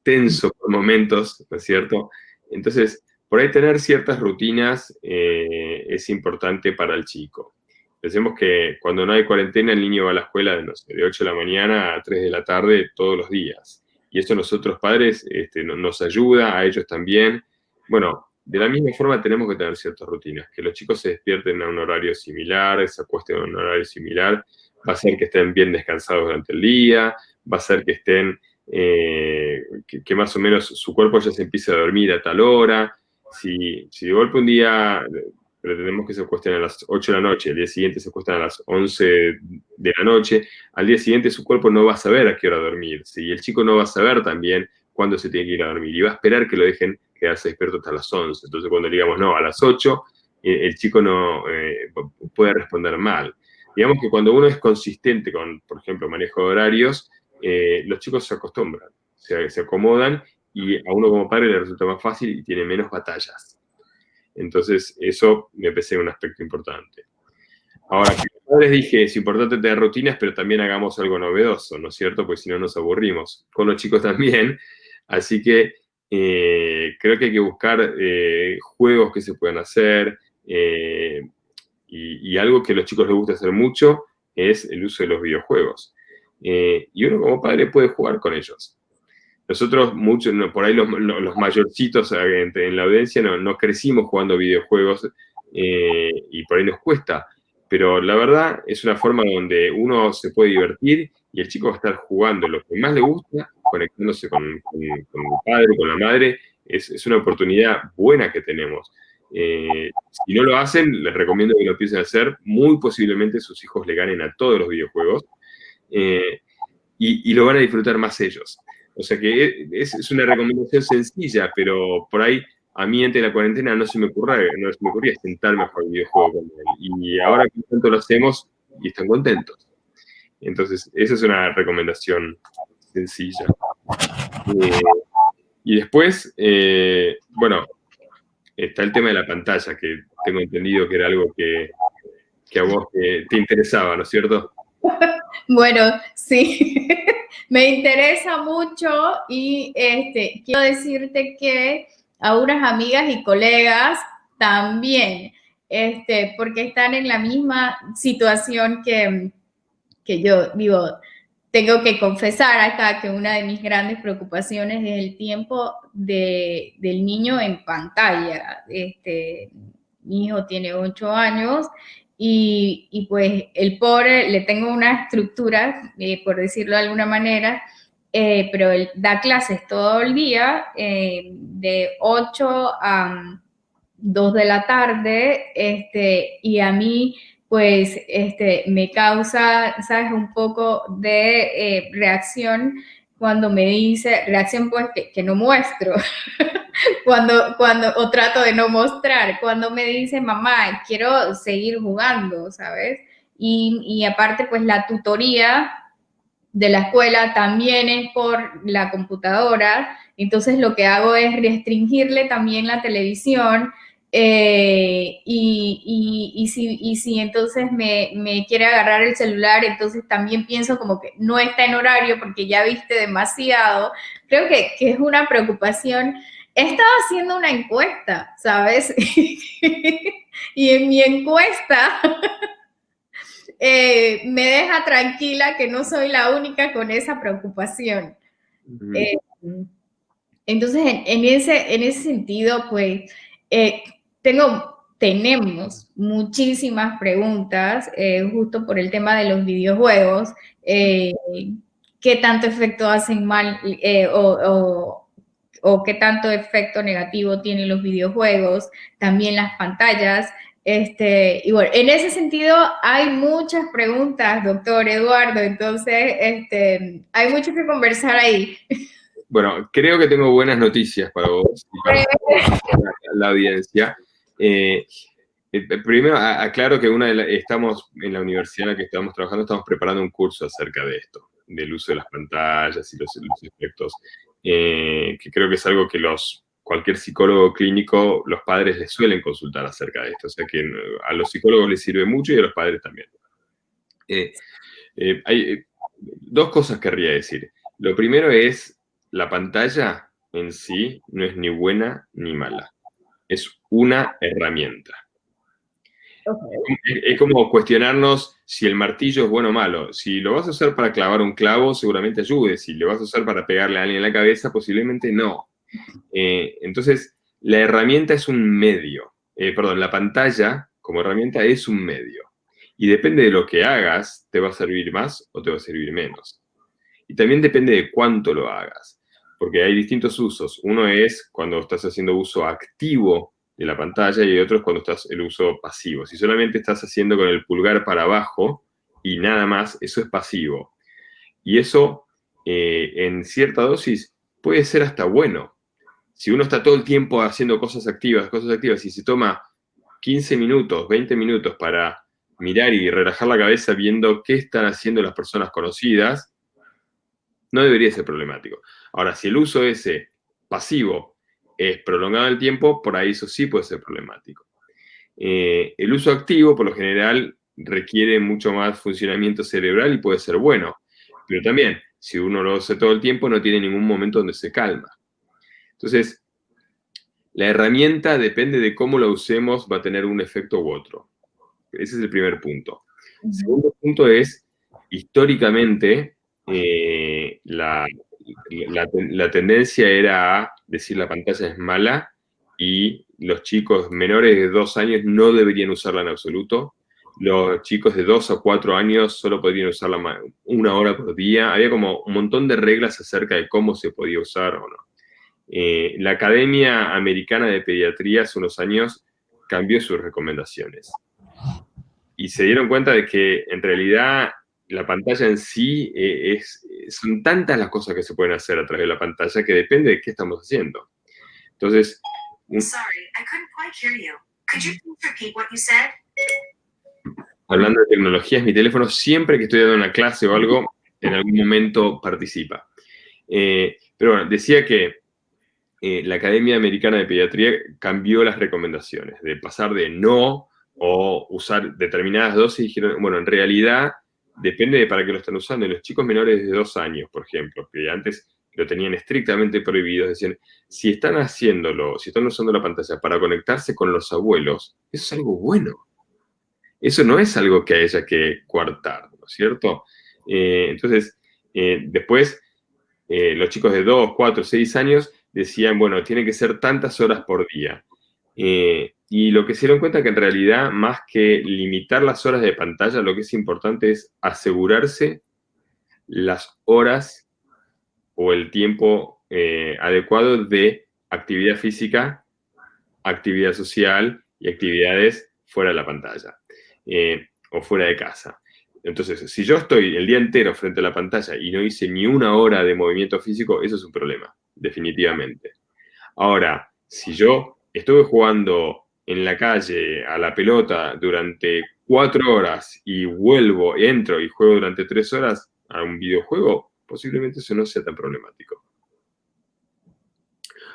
tenso por momentos, ¿no es cierto? Entonces, por ahí tener ciertas rutinas es importante para el chico. Pensemos que cuando no hay cuarentena, el niño va a la escuela de 8 de la mañana a 3 de la tarde todos los días. Y eso nosotros padres nos ayuda, a ellos también. Bueno, de la misma forma tenemos que tener ciertas rutinas, que los chicos se despierten a un horario similar, se acuesten a un horario similar, va a hacer que estén bien descansados durante el día, va a hacer que estén, que más o menos su cuerpo ya se empiece a dormir a tal hora. Si de golpe un día pretendemos que se acuesten a las 8 de la noche, al día siguiente se acuestan a las 11 de la noche, al día siguiente su cuerpo no va a saber a qué hora dormir, y el chico no va a saber también cuándo se tiene que ir a dormir, y va a esperar que lo dejen quedarse despierto hasta las 11. Entonces, cuando le digamos no, a las 8, el chico no puede responder mal. Digamos que cuando uno es consistente con, por ejemplo, manejo de horarios, los chicos se acostumbran, se acomodan, y a uno como padre le resulta más fácil y tiene menos batallas. Entonces, eso me parece un aspecto importante. Ahora, como les dije, es importante tener rutinas, pero también hagamos algo novedoso, ¿no es cierto? Pues si no nos aburrimos. Con los chicos también. Así que creo que hay que buscar juegos que se puedan hacer, y algo que a los chicos les gusta hacer mucho es el uso de los videojuegos. Y uno como padre puede jugar con ellos. Nosotros, por ahí los mayorcitos en la audiencia no crecimos jugando videojuegos, y por ahí nos cuesta. Pero la verdad es una forma donde uno se puede divertir y el chico va a estar jugando lo que más le gusta, conectándose con el padre, con la madre. Es una oportunidad buena que tenemos. Si no lo hacen, les recomiendo que lo empiecen a hacer. Muy posiblemente sus hijos le ganen a todos los videojuegos, y lo van a disfrutar más ellos. O sea que es una recomendación sencilla, pero por ahí a mí antes de la cuarentena no se me ocurría sentarme a jugar videojuego con él. Y ahora que tanto lo hacemos y están contentos. Entonces, esa es una recomendación sencilla. Y después, bueno, está el tema de la pantalla, que tengo entendido que era algo que a vos te interesaba, ¿no es cierto? Bueno, sí, me interesa mucho y quiero decirte que a unas amigas y colegas también. porque están en la misma situación que yo. Digo, tengo que confesar acá que una de mis grandes preocupaciones es el tiempo del niño en pantalla. Mi hijo tiene 8 años y pues el pobre le tengo una estructura, por decirlo de alguna manera, pero él da clases todo el día, de 8 a 2 de la tarde, y a mí pues me causa, ¿sabes? Un poco de reacción cuando me dice, reacción pues que no muestro, o trato de no mostrar, cuando me dice, mamá, quiero seguir jugando, ¿sabes? Y aparte pues la tutoría de la escuela también es por la computadora, entonces lo que hago es restringirle también la televisión, y si entonces me quiere agarrar el celular, entonces también pienso como que no está en horario porque ya viste demasiado. Creo que es una preocupación. He estado haciendo una encuesta, ¿sabes? Y en mi encuesta me deja tranquila que no soy la única con esa preocupación. Eh, entonces, en ese sentido, pues, tenemos muchísimas preguntas, justo por el tema de los videojuegos. ¿Qué tanto efecto hacen mal, o qué tanto efecto negativo tienen los videojuegos? También las pantallas. Y bueno, en ese sentido hay muchas preguntas, doctor Eduardo, entonces hay mucho que conversar ahí. Bueno, creo que tengo buenas noticias para vos y para la audiencia. Primero, aclaro que estamos en la universidad en la que estamos trabajando, estamos preparando un curso acerca de esto, del uso de las pantallas y los efectos, que creo que es algo que cualquier psicólogo clínico, los padres les suelen consultar acerca de esto. O sea que a los psicólogos les sirve mucho y a los padres también. Hay dos cosas que querría decir. Lo primero es, la pantalla en sí no es ni buena ni mala. Es una herramienta. Okay. Es como cuestionarnos si el martillo es bueno o malo. Si lo vas a usar para clavar un clavo, seguramente ayude. Si lo vas a usar para pegarle a alguien en la cabeza, posiblemente no. Entonces, la herramienta es un medio. La pantalla como herramienta es un medio. Y depende de lo que hagas, te va a servir más o te va a servir menos. Y también depende de cuánto lo hagas. Porque hay distintos usos. Uno es cuando estás haciendo uso activo de la pantalla y otro es cuando estás el uso pasivo. Si solamente estás haciendo con el pulgar para abajo y nada más, eso es pasivo. Y eso, en cierta dosis, puede ser hasta bueno. Si uno está todo el tiempo haciendo cosas activas, y se toma 15 minutos, 20 minutos para mirar y relajar la cabeza viendo qué están haciendo las personas conocidas, no debería ser problemático. Ahora, si el uso ese pasivo es prolongado en el tiempo, por ahí eso sí puede ser problemático. El uso activo, por lo general, requiere mucho más funcionamiento cerebral y puede ser bueno. Pero también, si uno lo hace todo el tiempo, no tiene ningún momento donde se calma. Entonces, la herramienta, depende de cómo la usemos, va a tener un efecto u otro. Ese es el primer punto. El segundo punto es, históricamente, la tendencia era a decir la pantalla es mala y los chicos menores de 2 años no deberían usarla en absoluto. Los chicos de 2 a 4 años solo podrían usarla 1 hora por día. Había como un montón de reglas acerca de cómo se podía usar o no. La Academia Americana de Pediatría hace unos años cambió sus recomendaciones. Y se dieron cuenta de que en realidad la pantalla en sí son tantas las cosas que se pueden hacer a través de la pantalla que depende de qué estamos haciendo. Entonces... Hablando de tecnologías, mi teléfono siempre que estoy dando una clase o algo, en algún momento participa. Pero bueno, decía que la Academia Americana de Pediatría cambió las recomendaciones, de pasar de no o usar determinadas dosis, y dijeron, bueno, en realidad depende de para qué lo están usando. En los chicos menores de 2 años, por ejemplo, que antes lo tenían estrictamente prohibido. Decían, si están haciéndolo, si están usando la pantalla para conectarse con los abuelos, eso es algo bueno. Eso no es algo que haya que coartar, ¿no es cierto? Entonces, después, los chicos de 2, 4, 6 años decían, bueno, tiene que ser tantas horas por día. Y lo que se dieron cuenta que en realidad, más que limitar las horas de pantalla, lo que es importante es asegurarse las horas o el tiempo adecuado de actividad física, actividad social y actividades fuera de la pantalla o fuera de casa. Entonces, si yo estoy el día entero frente a la pantalla y no hice ni una hora de movimiento físico, eso es un problema, definitivamente. Ahora, si yo estuve jugando en la calle a la pelota durante 4 horas y vuelvo, entro y juego durante 3 horas a un videojuego, posiblemente eso no sea tan problemático.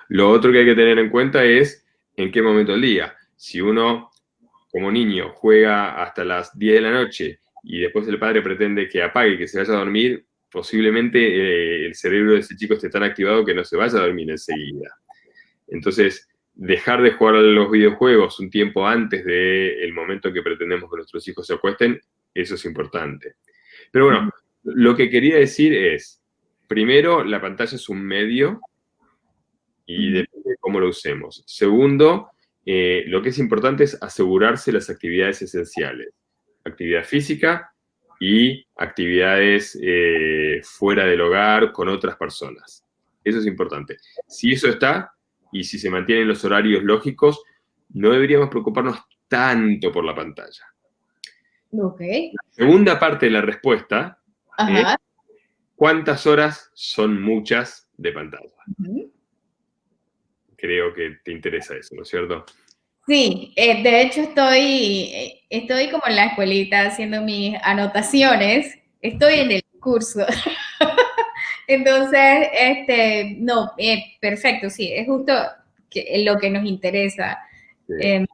Lo otro que hay que tener en cuenta es en qué momento del día. Si uno, como niño, juega hasta las 10 de la noche y después el padre pretende que apague y que se vaya a dormir, posiblemente el cerebro de ese chico esté tan activado que no se vaya a dormir enseguida. Entonces, dejar de jugar a los videojuegos un tiempo antes del momento en que pretendemos que nuestros hijos se acuesten, eso es importante. Pero bueno, lo que quería decir es, primero, la pantalla es un medio y depende de cómo lo usemos. Segundo, lo que es importante es asegurarse las actividades esenciales. Actividad física y actividades fuera del hogar con otras personas. Eso es importante. Si eso está y si se mantienen los horarios lógicos, no deberíamos preocuparnos tanto por la pantalla. Ok. La segunda parte de la respuesta es Ajá. ¿cuántas horas son muchas de pantalla? Ujú. Creo que te interesa eso, ¿no es cierto? Sí, de hecho estoy como en la escuelita haciendo mis anotaciones, estoy en el curso. Entonces, no, perfecto, sí, es justo lo que nos interesa. Sí. Eh,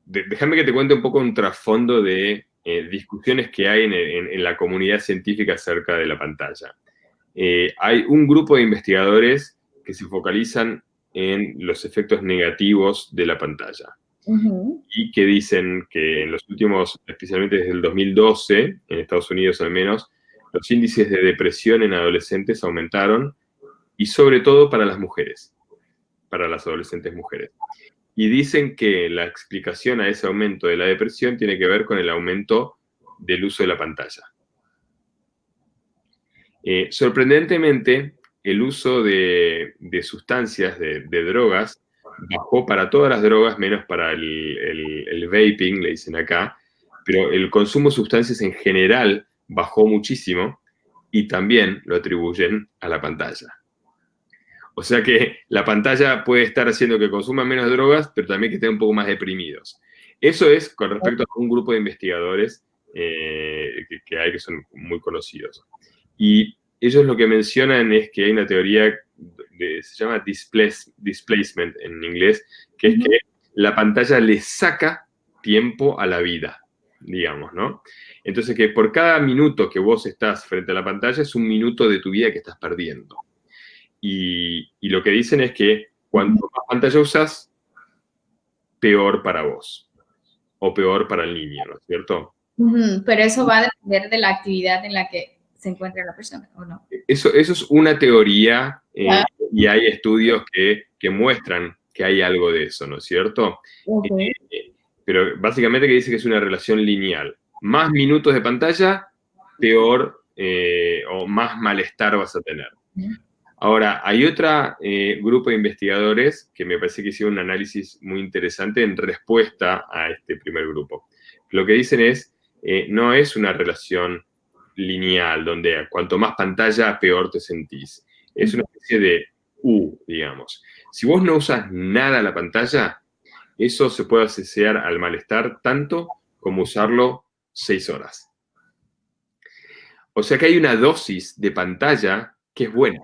Déjame que te cuente un poco un trasfondo de discusiones que hay en la comunidad científica acerca de la pantalla. Hay un grupo de investigadores que se focalizan en los efectos negativos de la pantalla y que dicen que en los últimos, especialmente desde el 2012, en Estados Unidos al menos, los índices de depresión en adolescentes aumentaron y sobre todo para las mujeres, para las adolescentes mujeres. Y dicen que la explicación a ese aumento de la depresión tiene que ver con el aumento del uso de la pantalla. Sorprendentemente, el uso de sustancias, de drogas, bajó para todas las drogas, menos para el vaping, le dicen acá, pero el consumo de sustancias en general bajó muchísimo y también lo atribuyen a la pantalla. O sea que la pantalla puede estar haciendo que consuman menos drogas, pero también que estén un poco más deprimidos. Eso es con respecto a un grupo de investigadores que hay que son muy conocidos. Y ellos lo que mencionan es que hay una teoría, se llama displacement en inglés, que es que la pantalla le saca tiempo a la vida, digamos, ¿no? Entonces que por cada minuto que vos estás frente a la pantalla es un minuto de tu vida que estás perdiendo. Y lo que dicen es que cuanto más pantalla usas, peor para vos. O peor para el niño, ¿no es cierto? Pero eso va a depender de la actividad en la que se encuentra la persona, ¿o no? Eso es una teoría y hay estudios que muestran que hay algo de eso, ¿no es cierto? Okay. Pero básicamente que dice que es una relación lineal. Más minutos de pantalla, peor o más malestar vas a tener. Ahora, hay otro grupo de investigadores que me parece que hicieron un análisis muy interesante en respuesta a este primer grupo. Lo que dicen es, no es una relación lineal, donde cuanto más pantalla, peor te sentís. Es una especie de U, digamos. Si vos no usas nada la pantalla, eso se puede asociar al malestar tanto como usarlo 6 horas. O sea que hay una dosis de pantalla que es buena.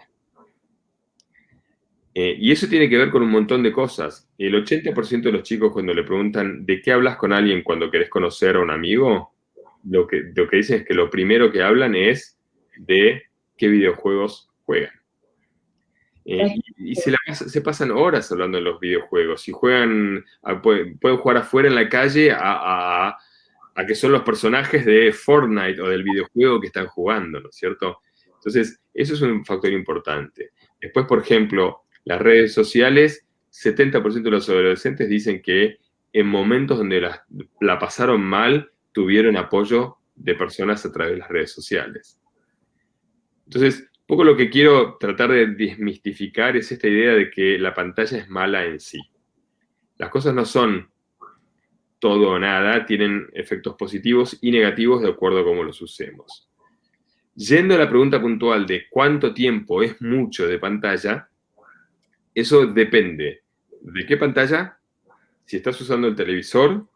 Y eso tiene que ver con un montón de cosas. El 80% de los chicos cuando le preguntan ¿de qué hablas con alguien cuando querés conocer a un amigo? lo que dicen es que lo primero que hablan es de qué videojuegos juegan. Y se pasan horas hablando de los videojuegos. Si juegan, pueden jugar afuera en la calle a que son los personajes de Fortnite o del videojuego que están jugando, ¿no es cierto? Entonces, eso es un factor importante. Después, por ejemplo, las redes sociales, 70% de los adolescentes dicen que en momentos donde la pasaron mal, tuvieron apoyo de personas a través de las redes sociales. Entonces, un poco lo que quiero tratar de desmistificar es esta idea de que la pantalla es mala en sí. Las cosas no son todo o nada, tienen efectos positivos y negativos de acuerdo a cómo los usemos. Yendo a la pregunta puntual de cuánto tiempo es mucho de pantalla, eso depende de qué pantalla, si estás usando el televisor,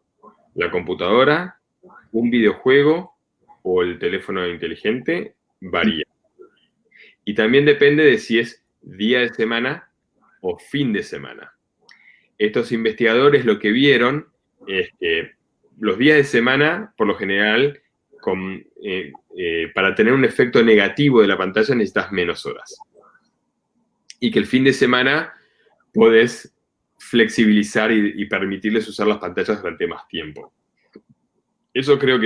la computadora, un videojuego o el teléfono inteligente, varía. Y también depende de si es día de semana o fin de semana. Estos investigadores lo que vieron es que los días de semana, por lo general, para tener un efecto negativo de la pantalla necesitas menos horas. Y que el fin de semana podés flexibilizar y permitirles usar las pantallas durante más tiempo. Eso no creo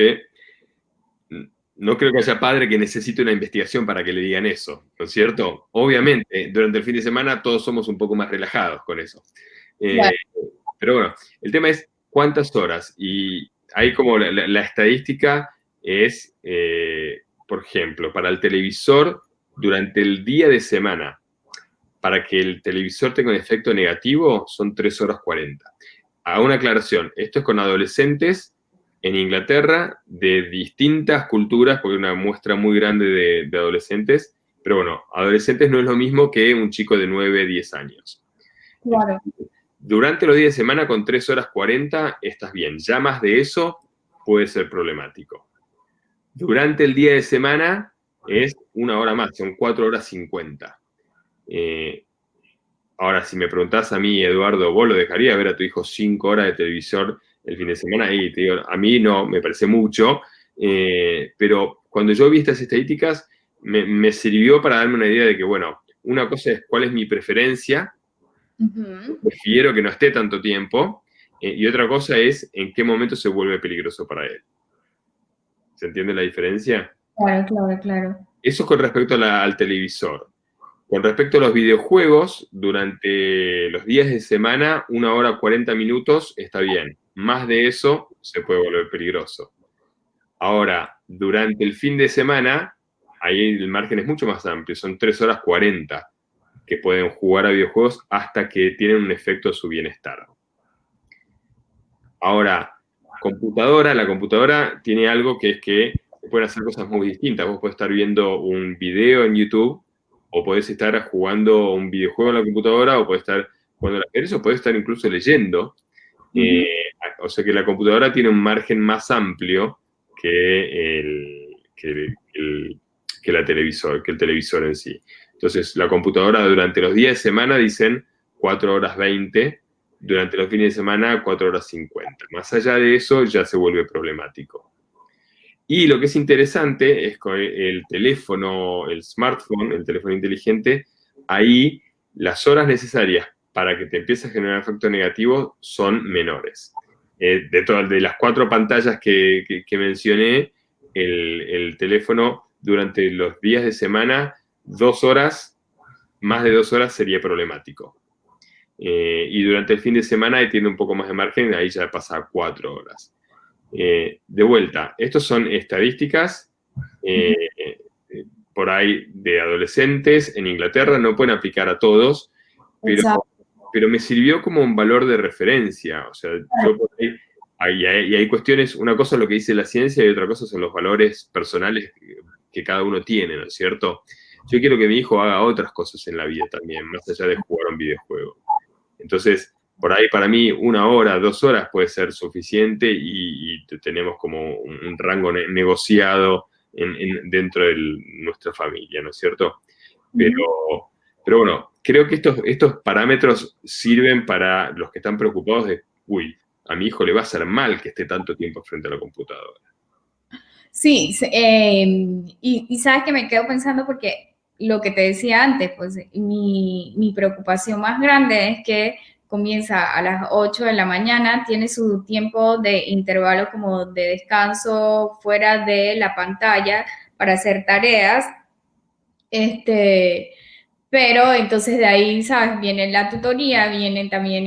que haya padre que necesite una investigación para que le digan eso, ¿no es cierto? Obviamente, durante el fin de semana todos somos un poco más relajados con eso. Claro. Pero bueno, el tema es cuántas horas. Y ahí como la estadística es, por ejemplo, para el televisor, durante el día de semana, para que el televisor tenga un efecto negativo, son 3 horas 40. Hago una aclaración, esto es con adolescentes en Inglaterra de distintas culturas, porque hay una muestra muy grande de adolescentes, pero bueno, adolescentes no es lo mismo que un chico de 9, 10 años. Claro. Durante los días de semana con 3 horas 40 estás bien, ya más de eso puede ser problemático. Durante el día de semana es 1 hora más, son 4 horas 50. Ahora, si me preguntás a mí, Eduardo, ¿vos lo dejarías ver a tu hijo 5 horas de televisor el fin de semana? Y te digo, a mí no, me parece mucho, pero cuando yo vi estas estadísticas, me sirvió para darme una idea de que, bueno, una cosa es cuál es mi preferencia, prefiero que no esté tanto tiempo, y otra cosa es en qué momento se vuelve peligroso para él. ¿Se entiende la diferencia? Claro, claro, claro. Eso con respecto al televisor. Con respecto a los videojuegos, durante los días de semana, 1 hora 40 minutos está bien. Más de eso se puede volver peligroso. Ahora, durante el fin de semana, ahí el margen es mucho más amplio, son 3 horas 40 que pueden jugar a videojuegos hasta que tienen un efecto a su bienestar. Ahora, la computadora tiene algo que es que pueden hacer cosas muy distintas. Vos podés estar viendo un video en YouTube, o podés estar jugando un videojuego en la computadora, o podés estar jugando al ajedrez, o podés estar incluso leyendo. O sea que la computadora tiene un margen más amplio que el televisor en sí. Entonces, la computadora durante los días de semana dicen 4 horas 20, durante los fines de semana 4 horas 50. Más allá de eso ya se vuelve problemático. Y lo que es interesante es que el teléfono, el smartphone, el teléfono inteligente, ahí las horas necesarias para que te empiece a generar efecto negativo son menores. De las 4 pantallas que mencioné, el teléfono durante los días de semana, 2 horas, más de 2 horas sería problemático. Y durante el fin de semana ahí tiene un poco más de margen, ahí ya pasa a 4 horas. De vuelta, estos son estadísticas por ahí de adolescentes en Inglaterra, no pueden aplicar a todos, pero me sirvió como un valor de referencia. O sea, yo por ahí hay cuestiones, una cosa es lo que dice la ciencia y otra cosa son los valores personales que cada uno tiene, ¿no es cierto? Yo quiero que mi hijo haga otras cosas en la vida también, más allá de jugar a un videojuego. Entonces, por ahí para mí 1 hora, 2 horas puede ser suficiente y tenemos como un rango negociado dentro de nuestra familia, ¿no es cierto? Pero bueno, creo que estos parámetros sirven para los que están preocupados de, uy, a mi hijo le va a hacer mal que esté tanto tiempo frente a la computadora. Sí, y sabes que me quedo pensando porque lo que te decía antes, pues mi preocupación más grande es que comienza a las 8 de la mañana, tiene su tiempo de intervalo como de descanso fuera de la pantalla para hacer tareas, pero entonces de ahí, ¿sabes? Viene la tutoría, viene también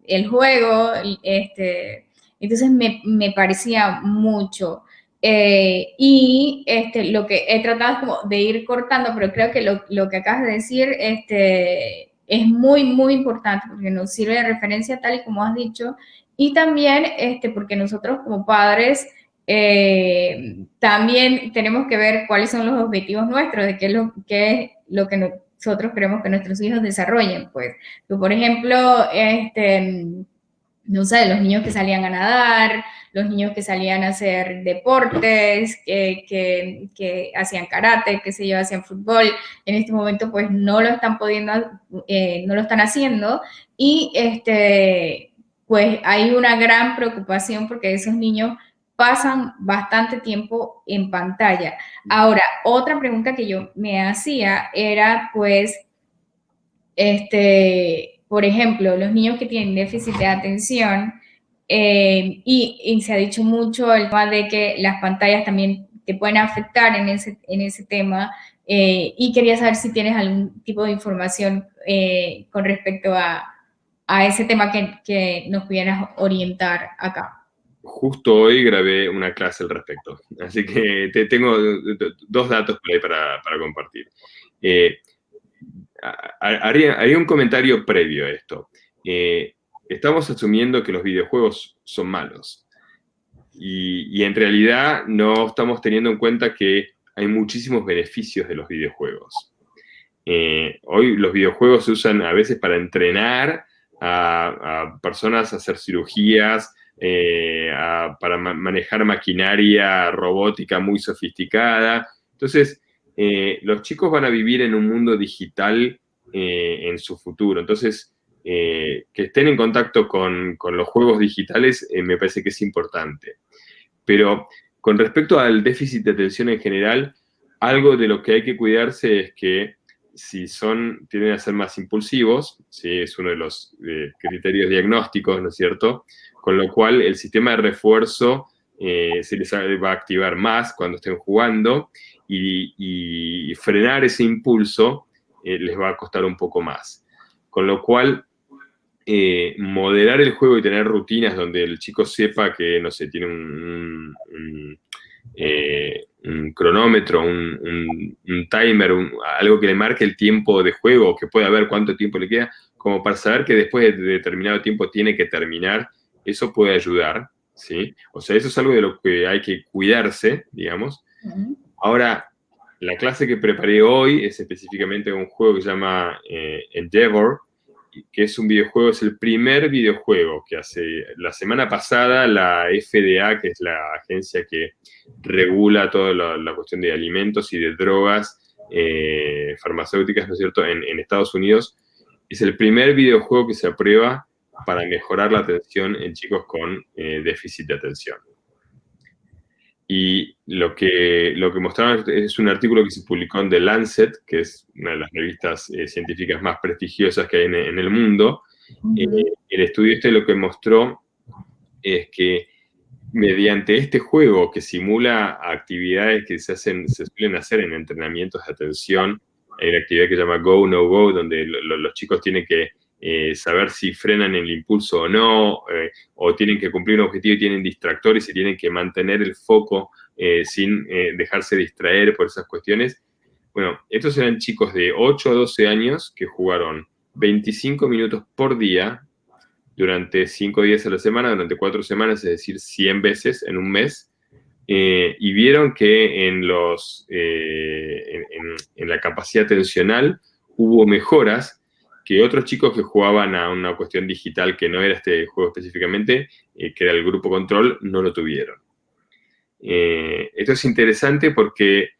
el juego, entonces me parecía mucho. Lo que he tratado es como de ir cortando, pero creo que lo que acabas de decir es muy, muy importante porque nos sirve de referencia tal y como has dicho, y también porque nosotros como padres también tenemos que ver cuáles son los objetivos nuestros, de qué es lo que nosotros queremos que nuestros hijos desarrollen. Pues, por ejemplo, no sé, los niños que salían a nadar, los niños que salían a hacer deportes, que hacían karate, que se yo, hacían fútbol, en este momento pues no lo están pudiendo, no lo están haciendo y pues hay una gran preocupación porque esos niños pasan bastante tiempo en pantalla. Ahora, otra pregunta que yo me hacía era, pues, por ejemplo, los niños que tienen déficit de atención, y se ha dicho mucho el tema de que las pantallas también te pueden afectar en ese tema, y quería saber si tienes algún tipo de información con respecto a ese tema que nos pudieras orientar acá. Justo hoy grabé una clase al respecto, así que tengo dos datos por ahí para compartir. Haría un comentario previo a esto. Estamos asumiendo que los videojuegos son malos y en realidad no estamos teniendo en cuenta que hay muchísimos beneficios de los videojuegos. Hoy los videojuegos se usan a veces para entrenar a personas a hacer cirugías, para manejar maquinaria robótica muy sofisticada. Entonces, los chicos van a vivir en un mundo digital en su futuro. Entonces, que estén en contacto con los juegos digitales me parece que es importante. Pero con respecto al déficit de atención en general, algo de lo que hay que cuidarse es que si tienden a ser más impulsivos, ¿sí? Es uno de los criterios diagnósticos, ¿no es cierto? Con lo cual el sistema de refuerzo se les va a activar más cuando estén jugando y frenar ese impulso les va a costar un poco más. Con lo cual, moderar el juego y tener rutinas donde el chico sepa que, no sé, tiene un cronómetro, un timer, algo que le marque el tiempo de juego, que pueda ver cuánto tiempo le queda, como para saber que después de determinado tiempo tiene que terminar, eso puede ayudar, ¿sí? O sea, eso es algo de lo que hay que cuidarse, digamos. Ahora, la clase que preparé hoy es específicamente un juego que se llama Endeavor, que es un videojuego, es el primer videojuego que hace. La semana pasada la FDA, que es la agencia que regula toda la cuestión de alimentos y de drogas farmacéuticas, ¿no es cierto?, en Estados Unidos, es el primer videojuego que se aprueba para mejorar la atención en chicos con déficit de atención. Y lo que mostraron es un artículo que se publicó en The Lancet, que es una de las revistas científicas más prestigiosas que hay en el mundo. El estudio lo que mostró es que mediante este juego que simula actividades que se suelen hacer en entrenamientos de atención, hay una actividad que se llama Go, No Go, donde los chicos tienen que saber si frenan el impulso o no, o tienen que cumplir un objetivo y tienen distractores y tienen que mantener el foco sin dejarse distraer por esas cuestiones. Bueno, estos eran chicos de 8 a 12 años que jugaron 25 minutos por día durante 5 días a la semana, durante 4 semanas, es decir, 100 veces en un mes, y vieron que en la capacidad atencional hubo mejoras que otros chicos que jugaban a una cuestión digital que no era este juego específicamente, que era el grupo control, no lo tuvieron. Esto es interesante porque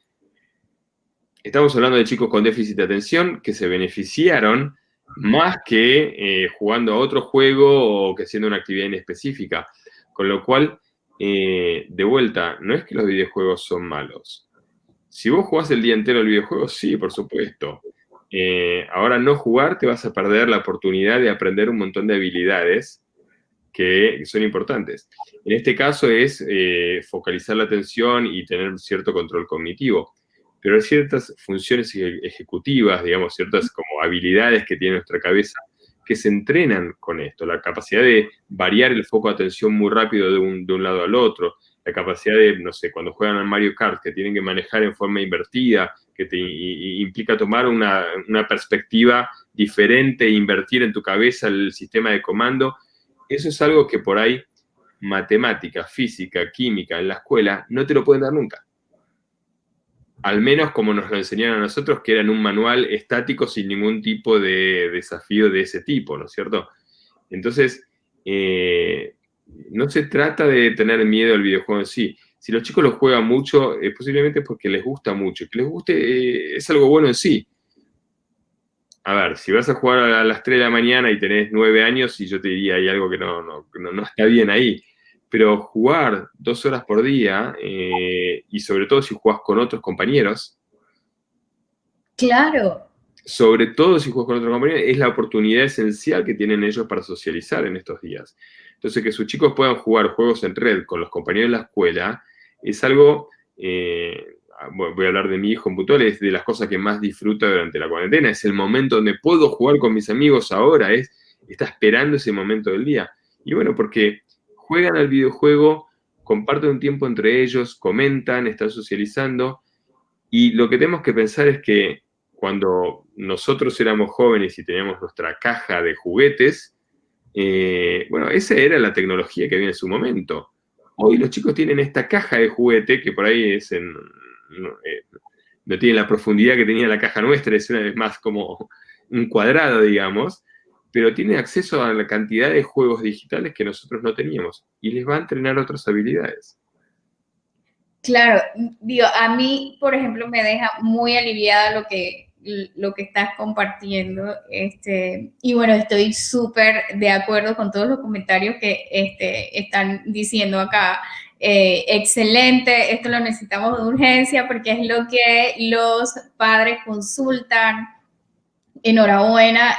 estamos hablando de chicos con déficit de atención que se beneficiaron más que jugando a otro juego o que haciendo una actividad inespecífica. Con lo cual, de vuelta, no es que los videojuegos son malos. Si vos jugás el día entero el videojuego, sí, por supuesto. Ahora no jugar te vas a perder la oportunidad de aprender un montón de habilidades que son importantes. En este caso es focalizar la atención y tener cierto control cognitivo. Pero hay ciertas funciones ejecutivas, digamos, ciertas como habilidades que tiene nuestra cabeza que se entrenan con esto. La capacidad de variar el foco de atención muy rápido de un lado al otro. La capacidad de, no sé, cuando juegan al Mario Kart, que tienen que manejar en forma invertida, que implica tomar una perspectiva diferente e invertir en tu cabeza el sistema de comando. Eso es algo que por ahí matemática, física, química en la escuela no te lo pueden dar nunca. Al menos como nos lo enseñaron a nosotros, que era en un manual estático sin ningún tipo de desafío de ese tipo, ¿no es cierto? Entonces, no se trata de tener miedo al videojuego en sí. Si los chicos lo juegan mucho, posiblemente es porque les gusta mucho. Que les guste es algo bueno en sí. A ver, si vas a jugar a las 3 de la mañana y tenés 9 años, y yo te diría, hay algo que no está bien ahí. Pero jugar 2 horas por día, y sobre todo si jugás con otros compañeros. Claro. Sobre todo si jugás con otros compañeros, es la oportunidad esencial que tienen ellos para socializar en estos días. Entonces, que sus chicos puedan jugar juegos en red con los compañeros de la escuela, es algo, voy a hablar de mi hijo en puntual, es de las cosas que más disfruta durante la cuarentena. Es el momento donde puedo jugar con mis amigos ahora, está esperando ese momento del día. Y bueno, porque juegan al videojuego, comparten un tiempo entre ellos, comentan, están socializando, y lo que tenemos que pensar es que cuando nosotros éramos jóvenes y teníamos nuestra caja de juguetes, bueno, esa era la tecnología que había en su momento. Hoy los chicos tienen esta caja de juguete que por ahí no tiene la profundidad que tenía la caja nuestra, es una vez más como un cuadrado, digamos, pero tienen acceso a la cantidad de juegos digitales que nosotros no teníamos y les va a entrenar otras habilidades. Claro, digo, a mí, por ejemplo, me deja muy aliviada lo que estás compartiendo. Y bueno, estoy súper de acuerdo con todos los comentarios que están diciendo acá. Excelente, esto lo necesitamos de urgencia porque es lo que los padres consultan. Enhorabuena,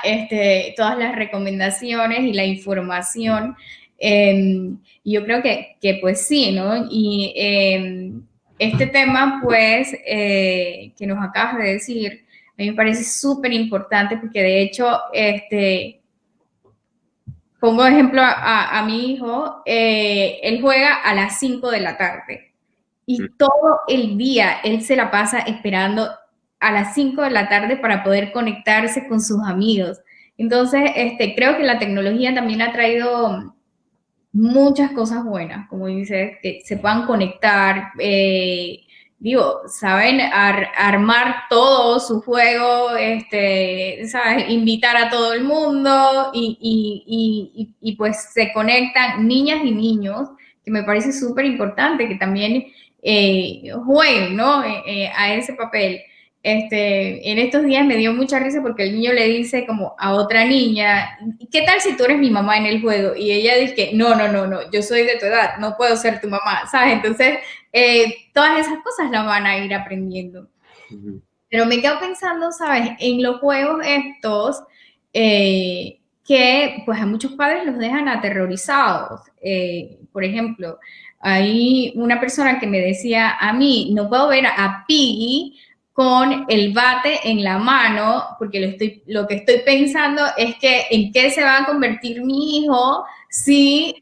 todas las recomendaciones y la información. Yo creo que pues sí, ¿no? Y este tema, pues, que nos acabas de decir, a mí me parece súper importante porque de hecho, pongo de ejemplo a mi hijo, él juega a las 5 de la tarde y todo el día él se la pasa esperando a las 5 de la tarde para poder conectarse con sus amigos. Entonces, creo que la tecnología también ha traído muchas cosas buenas, como dices, que se puedan conectar, saben armar todo su juego, ¿sabes? Invitar a todo el mundo y pues se conectan niñas y niños, que me parece súper importante que también jueguen, ¿no? A ese papel. En estos días me dio mucha risa porque el niño le dice como a otra niña, ¿qué tal si tú eres mi mamá en el juego? Y ella dice, no, yo soy de tu edad, no puedo ser tu mamá, ¿sabes? Entonces, todas esas cosas las van a ir aprendiendo. Pero me quedo pensando, ¿sabes? En los juegos estos, que pues a muchos padres los dejan aterrorizados. Por ejemplo, hay una persona que me decía a mí, no puedo ver a Piggy con el bate en la mano, porque lo que estoy pensando es que en qué se va a convertir mi hijo si,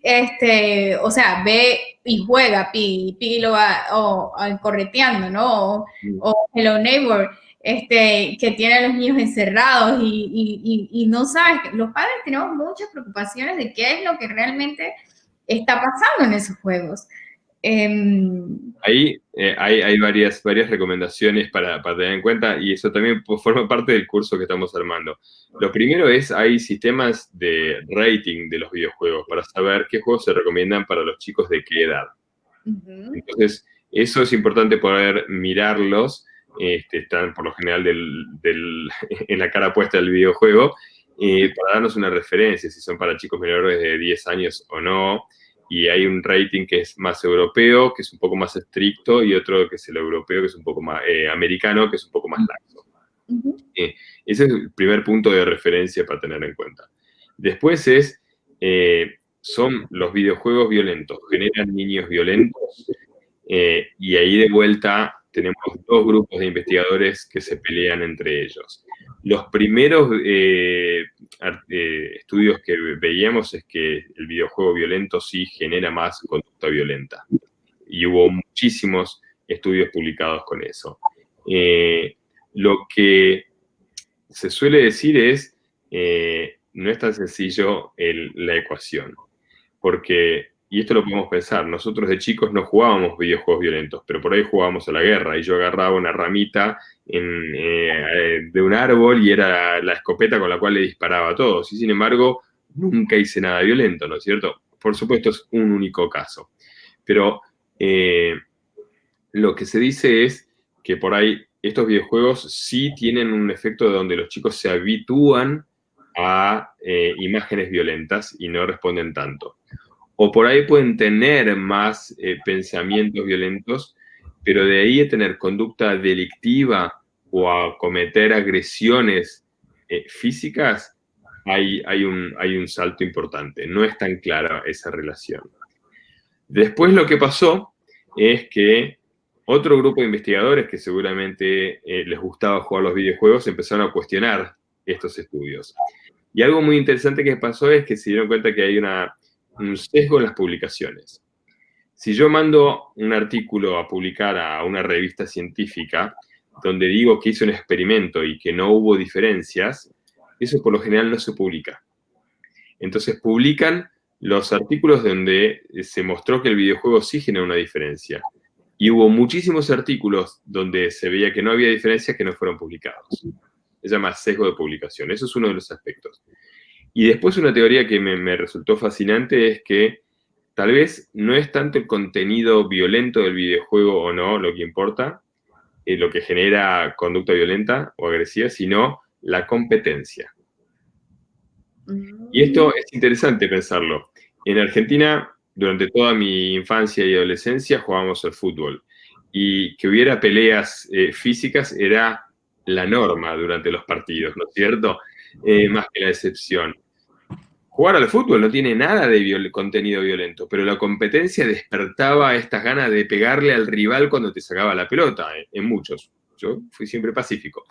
o sea, ve y juega Piggy lo va correteando, ¿no? O Hello Neighbor, que tiene a los niños encerrados y no sabes, los padres tenemos muchas preocupaciones de qué es lo que realmente está pasando en esos juegos. Ahí hay varias recomendaciones para tener en cuenta y eso también forma parte del curso que estamos armando. Lo primero es, hay sistemas de rating de los videojuegos para saber qué juegos se recomiendan para los chicos de qué edad. Entonces, eso es importante poder mirarlos, están por lo general en la cara puesta del videojuego, para darnos una referencia, si son para chicos menores de 10 años o no. y hay un rating que es más europeo, que es un poco más estricto, y otro que es el europeo, que es un poco más americano, que es un poco más laxo. Ese es el primer punto de referencia para tener en cuenta. Después son los videojuegos violentos, generan niños violentos, y ahí de vuelta tenemos dos grupos de investigadores que se pelean entre ellos. Los primeros estudios que veíamos es que el videojuego violento sí genera más conducta violenta. Y hubo muchísimos estudios publicados con eso. Lo que se suele decir es, no es tan sencillo la ecuación. Porque, y esto lo podemos pensar, nosotros de chicos no jugábamos videojuegos violentos, pero por ahí jugábamos a la guerra, y yo agarraba una ramita de un árbol y era la escopeta con la cual le disparaba a todos, y sin embargo nunca hice nada violento, ¿no es cierto? Por supuesto es un único caso, pero lo que se dice es que por ahí estos videojuegos sí tienen un efecto de donde los chicos se habitúan a imágenes violentas y no responden tanto. O por ahí pueden tener más pensamientos violentos, pero de ahí a tener conducta delictiva o a cometer agresiones físicas, hay un salto importante. No es tan clara esa relación. Después lo que pasó es que otro grupo de investigadores que seguramente les gustaba jugar los videojuegos empezaron a cuestionar estos estudios. Y algo muy interesante que pasó es que se dieron cuenta que hay un sesgo en las publicaciones. Si yo mando un artículo a publicar a una revista científica donde digo que hice un experimento y que no hubo diferencias, eso por lo general no se publica. Entonces publican los artículos donde se mostró que el videojuego sí genera una diferencia. Y hubo muchísimos artículos donde se veía que no había diferencias que no fueron publicados. Se llama sesgo de publicación. Eso es uno de los aspectos. Y después una teoría que me resultó fascinante es que tal vez no es tanto el contenido violento del videojuego o no lo que importa, lo que genera conducta violenta o agresiva, sino la competencia. Y esto es interesante pensarlo. En Argentina, durante toda mi infancia y adolescencia, jugábamos al fútbol. Y que hubiera peleas físicas era la norma durante los partidos, ¿no es cierto? Más que la excepción. Jugar al fútbol no tiene nada de contenido violento, pero la competencia despertaba estas ganas de pegarle al rival cuando te sacaba la pelota, en muchos. Yo fui siempre pacífico.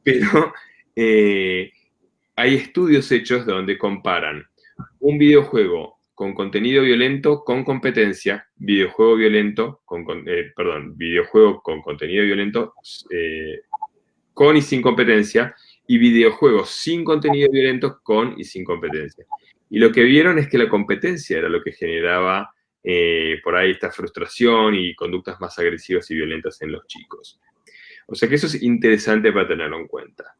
Pero hay estudios hechos donde comparan un videojuego con contenido violento con competencia, videojuego con contenido violento con y sin competencia, y videojuegos sin contenido violento con y sin competencia. Y lo que vieron es que la competencia era lo que generaba por ahí esta frustración y conductas más agresivas y violentas en los chicos. O sea que eso es interesante para tenerlo en cuenta.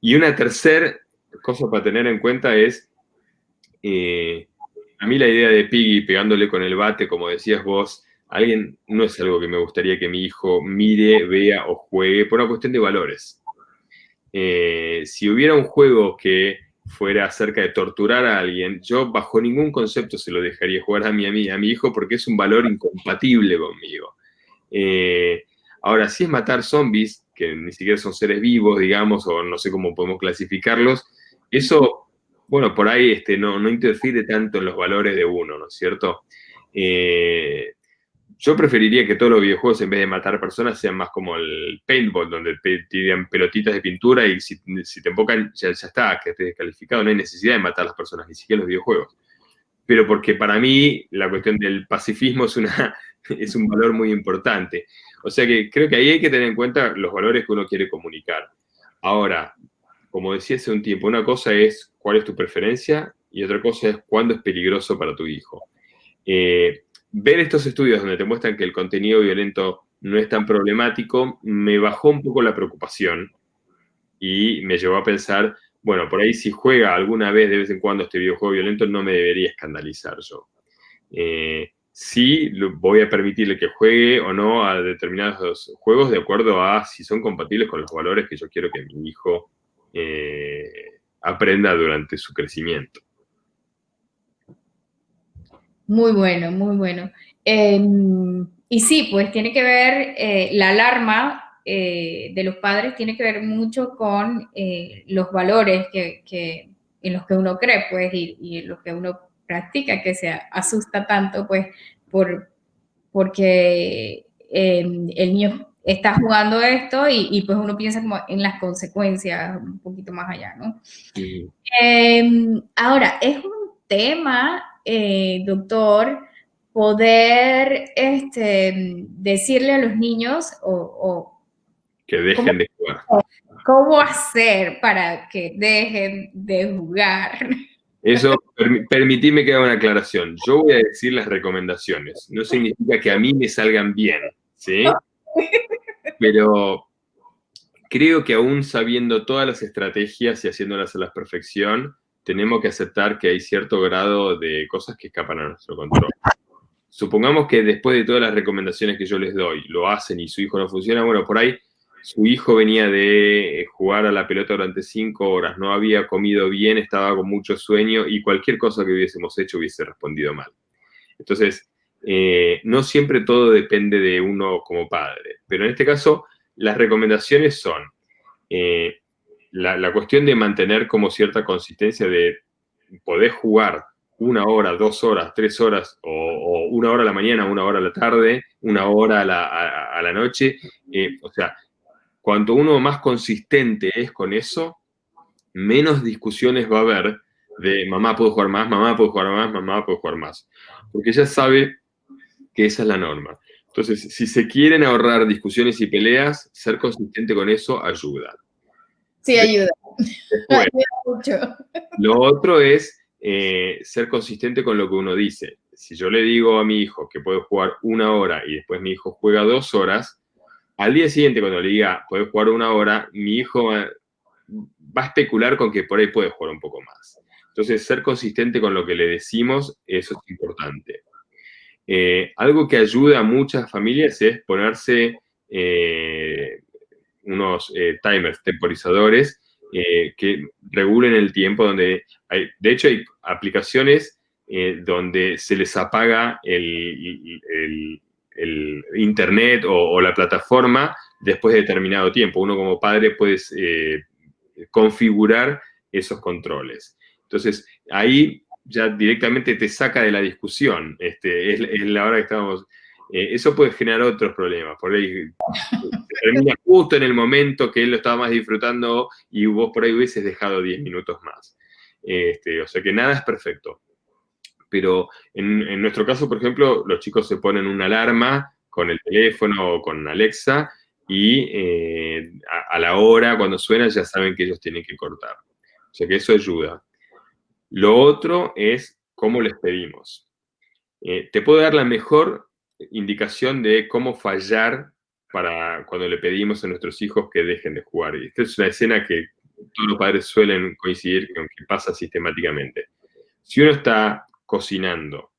Y una tercera cosa para tener en cuenta es, a mí la idea de Piggy pegándole con el bate, como decías vos, no es algo que me gustaría que mi hijo mire, vea o juegue por una cuestión de valores. Si hubiera un juego que fuera acerca de torturar a alguien, yo bajo ningún concepto se lo dejaría jugar a mi hijo porque es un valor incompatible conmigo. Ahora, si es matar zombies, que ni siquiera son seres vivos, digamos, o no sé cómo podemos clasificarlos, eso, bueno, por ahí no interfiere tanto en los valores de uno, ¿no es cierto? Yo preferiría que todos los videojuegos, en vez de matar personas, sean más como el paintball, donde tiran pelotitas de pintura y si te embocan, ya está, que estés descalificado, no hay necesidad de matar a las personas, ni siquiera en los videojuegos. Pero porque para mí la cuestión del pacifismo es un valor muy importante. O sea que creo que ahí hay que tener en cuenta los valores que uno quiere comunicar. Ahora, como decía hace un tiempo, una cosa es cuál es tu preferencia y otra cosa es cuándo es peligroso para tu hijo. Ver estos estudios donde te muestran que el contenido violento no es tan problemático, me bajó un poco la preocupación y me llevó a pensar, bueno, por ahí si juega alguna vez de vez en cuando este videojuego violento, no me debería escandalizar yo. Sí, voy a permitirle que juegue o no a determinados juegos de acuerdo a si son compatibles con los valores que yo quiero que mi hijo aprenda durante su crecimiento. Muy bueno, muy bueno. Y sí, pues tiene que ver, la alarma de los padres tiene que ver mucho con los valores en los que uno cree, pues, y en los que uno practica, que se asusta tanto, pues, por, porque el niño está jugando esto pues uno piensa como en las consecuencias un poquito más allá, ¿no? Ujú. Ahora, es un tema, doctor, poder decirle a los niños Que cómo, dejen de jugar. cómo hacer para que dejen de jugar. Eso, permitime que haga una aclaración. Yo voy a decir las recomendaciones. No significa que a mí me salgan bien, ¿sí? Pero creo que aún sabiendo todas las estrategias y haciéndolas a la perfección, tenemos que aceptar que hay cierto grado de cosas que escapan a nuestro control. Supongamos que después de todas las recomendaciones que yo les doy, lo hacen y su hijo no funciona, bueno, por ahí su hijo venía de jugar a la pelota durante 5 horas, no había comido bien, estaba con mucho sueño y cualquier cosa que hubiésemos hecho hubiese respondido mal. Entonces, no siempre todo depende de uno como padre, pero en este caso las recomendaciones son eh, la cuestión de mantener como cierta consistencia de poder jugar 1 hora, 2 horas, 3 horas, o 1 hora a la mañana, 1 hora a la tarde, 1 hora a la noche. O sea, cuanto uno más consistente es con eso, menos discusiones va a haber de mamá puedo jugar más, mamá puedo jugar más, mamá puedo jugar más. Porque ya sabe que esa es la norma. Entonces, si se quieren ahorrar discusiones y peleas, ser consistente con eso ayuda. Sí, ayuda, Después, ayuda mucho. lo otro es ser consistente con lo que uno dice. Si yo le digo a mi hijo que puede jugar 1 hora y después mi hijo juega 2 horas, al día siguiente cuando le diga puede jugar 1 hora, mi hijo va a especular con que por ahí puede jugar un poco más. Entonces, ser consistente con lo que le decimos, eso es importante. Algo que ayuda a muchas familias es ponerse unos timers, temporizadores, que regulen el tiempo, de hecho hay aplicaciones donde se les apaga el internet o la plataforma después de determinado tiempo. Uno como padre puede configurar esos controles. Entonces, ahí ya directamente te saca de la discusión. Es la hora que estamos. Eso puede generar otros problemas. Por ahí termina justo en el momento que él lo estaba más disfrutando y vos por ahí hubieses dejado 10 minutos más. O sea que nada es perfecto. Pero en nuestro caso, por ejemplo, los chicos se ponen una alarma con el teléfono o con Alexa y a la hora, cuando suena, ya saben que ellos tienen que cortar. O sea que eso ayuda. Lo otro es cómo les pedimos. Te puedo dar la mejor indicación de cómo fallar para cuando le pedimos a nuestros hijos que dejen de jugar. Y esta es una escena que todos los padres suelen coincidir con que pasa sistemáticamente. Si uno está cocinando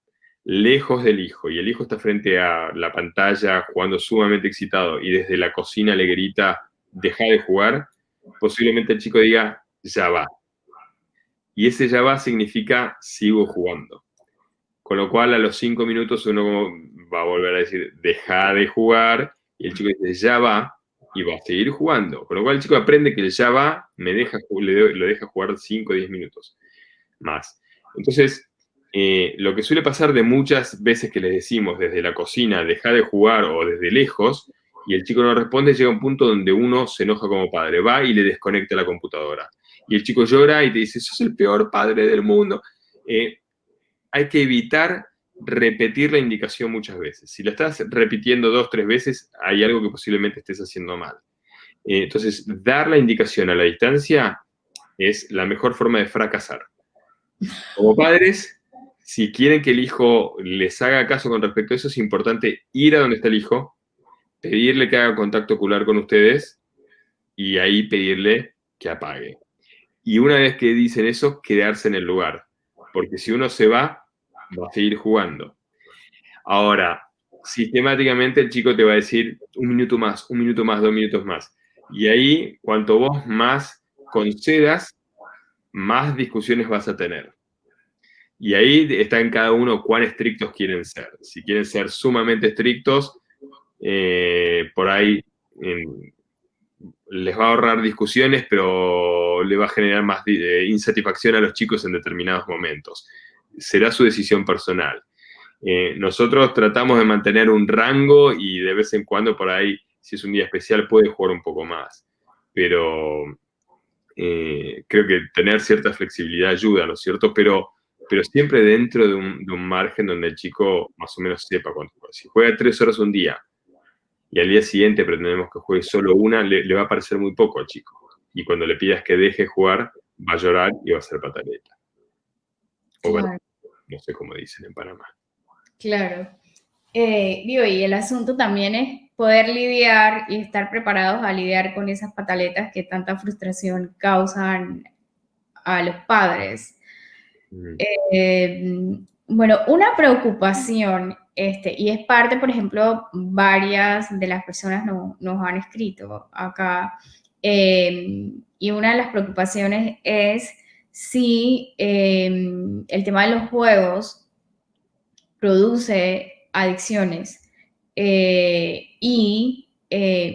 lejos del hijo y el hijo está frente a la pantalla jugando sumamente excitado y desde la cocina le grita, deja de jugar, posiblemente el chico diga, ya va. Y ese ya va significa sigo jugando. Con lo cual a los 5 minutos uno va a volver a decir, deja de jugar, y el chico dice, ya va, y va a seguir jugando. Con lo cual el chico aprende que el ya va lo deja jugar 5 o 10 minutos más. Entonces, lo que suele pasar de muchas veces que les decimos desde la cocina, deja de jugar o desde lejos, y el chico no responde, llega a un punto donde uno se enoja como padre, va y le desconecta la computadora. Y el chico llora y te dice, sos el peor padre del mundo. Hay que evitar repetir la indicación muchas veces. Si la estás repitiendo 2 o 3 veces, hay algo que posiblemente estés haciendo mal. Entonces, dar la indicación a la distancia es la mejor forma de fracasar. Como padres, si quieren que el hijo les haga caso con respecto a eso, es importante ir a donde está el hijo, pedirle que haga contacto ocular con ustedes y ahí pedirle que apague. Y una vez que dicen eso, quedarse en el lugar. Porque si uno se va a seguir jugando. Ahora, sistemáticamente el chico te va a decir 1 minuto más, 1 minuto más, 2 minutos más. Y ahí, cuanto vos más concedas, más discusiones vas a tener. Y ahí está en cada uno cuán estrictos quieren ser. Si quieren ser sumamente estrictos, por ahí les va a ahorrar discusiones, pero le va a generar más insatisfacción a los chicos en determinados momentos. Será su decisión personal. Nosotros tratamos de mantener un rango y de vez en cuando por ahí, si es un día especial, puede jugar un poco más. Pero creo que tener cierta flexibilidad ayuda, ¿no es cierto? Pero siempre dentro de un margen donde el chico más o menos sepa cuánto juega. Si juega 3 horas un día y al día siguiente pretendemos que juegue solo una, le va a parecer muy poco al chico. Y cuando le pidas que deje jugar, va a llorar y va a hacer pataleta. O bueno, Claro, no sé cómo dicen en Panamá. claro. Digo, y el asunto también es poder lidiar y estar preparados a lidiar con esas pataletas que tanta frustración causan a los padres. Bueno, una preocupación, y es parte, por ejemplo, varias de las personas nos han escrito acá, y una de las preocupaciones es si el tema de los juegos produce adicciones.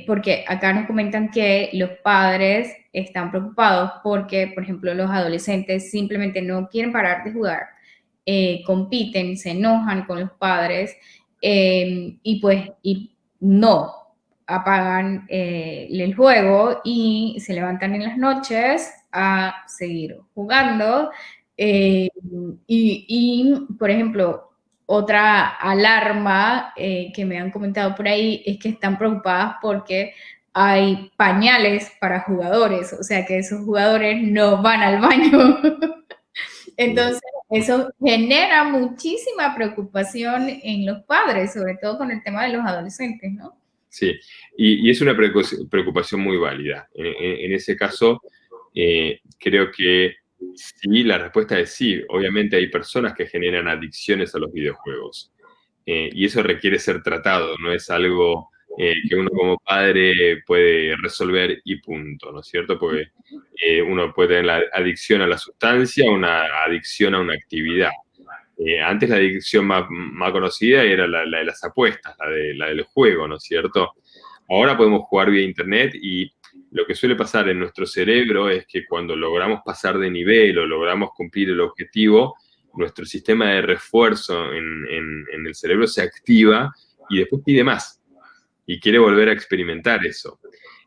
Porque acá nos comentan que los padres están preocupados porque, por ejemplo, los adolescentes simplemente no quieren parar de jugar, compiten, se enojan con los padres, y no apagan el juego y se levantan en las noches a seguir jugando. Por ejemplo, otra alarma que me han comentado por ahí es que están preocupadas porque hay pañales para jugadores, o sea que esos jugadores no van al baño. Entonces, eso genera muchísima preocupación en los padres, sobre todo con el tema de los adolescentes, ¿no? Sí, y es una preocupación muy válida. En ese caso, creo que sí, la respuesta es sí. Obviamente hay personas que generan adicciones a los videojuegos, y eso requiere ser tratado, no es algo que uno como padre puede resolver y punto, ¿no es cierto? Porque uno puede tener la adicción a la sustancia, una adicción a una actividad. Antes la adicción más conocida era la de las apuestas, la del juego, ¿no es cierto? Ahora podemos jugar vía internet y lo que suele pasar en nuestro cerebro es que cuando logramos pasar de nivel o logramos cumplir el objetivo, nuestro sistema de refuerzo en el cerebro se activa y después pide más y quiere volver a experimentar eso.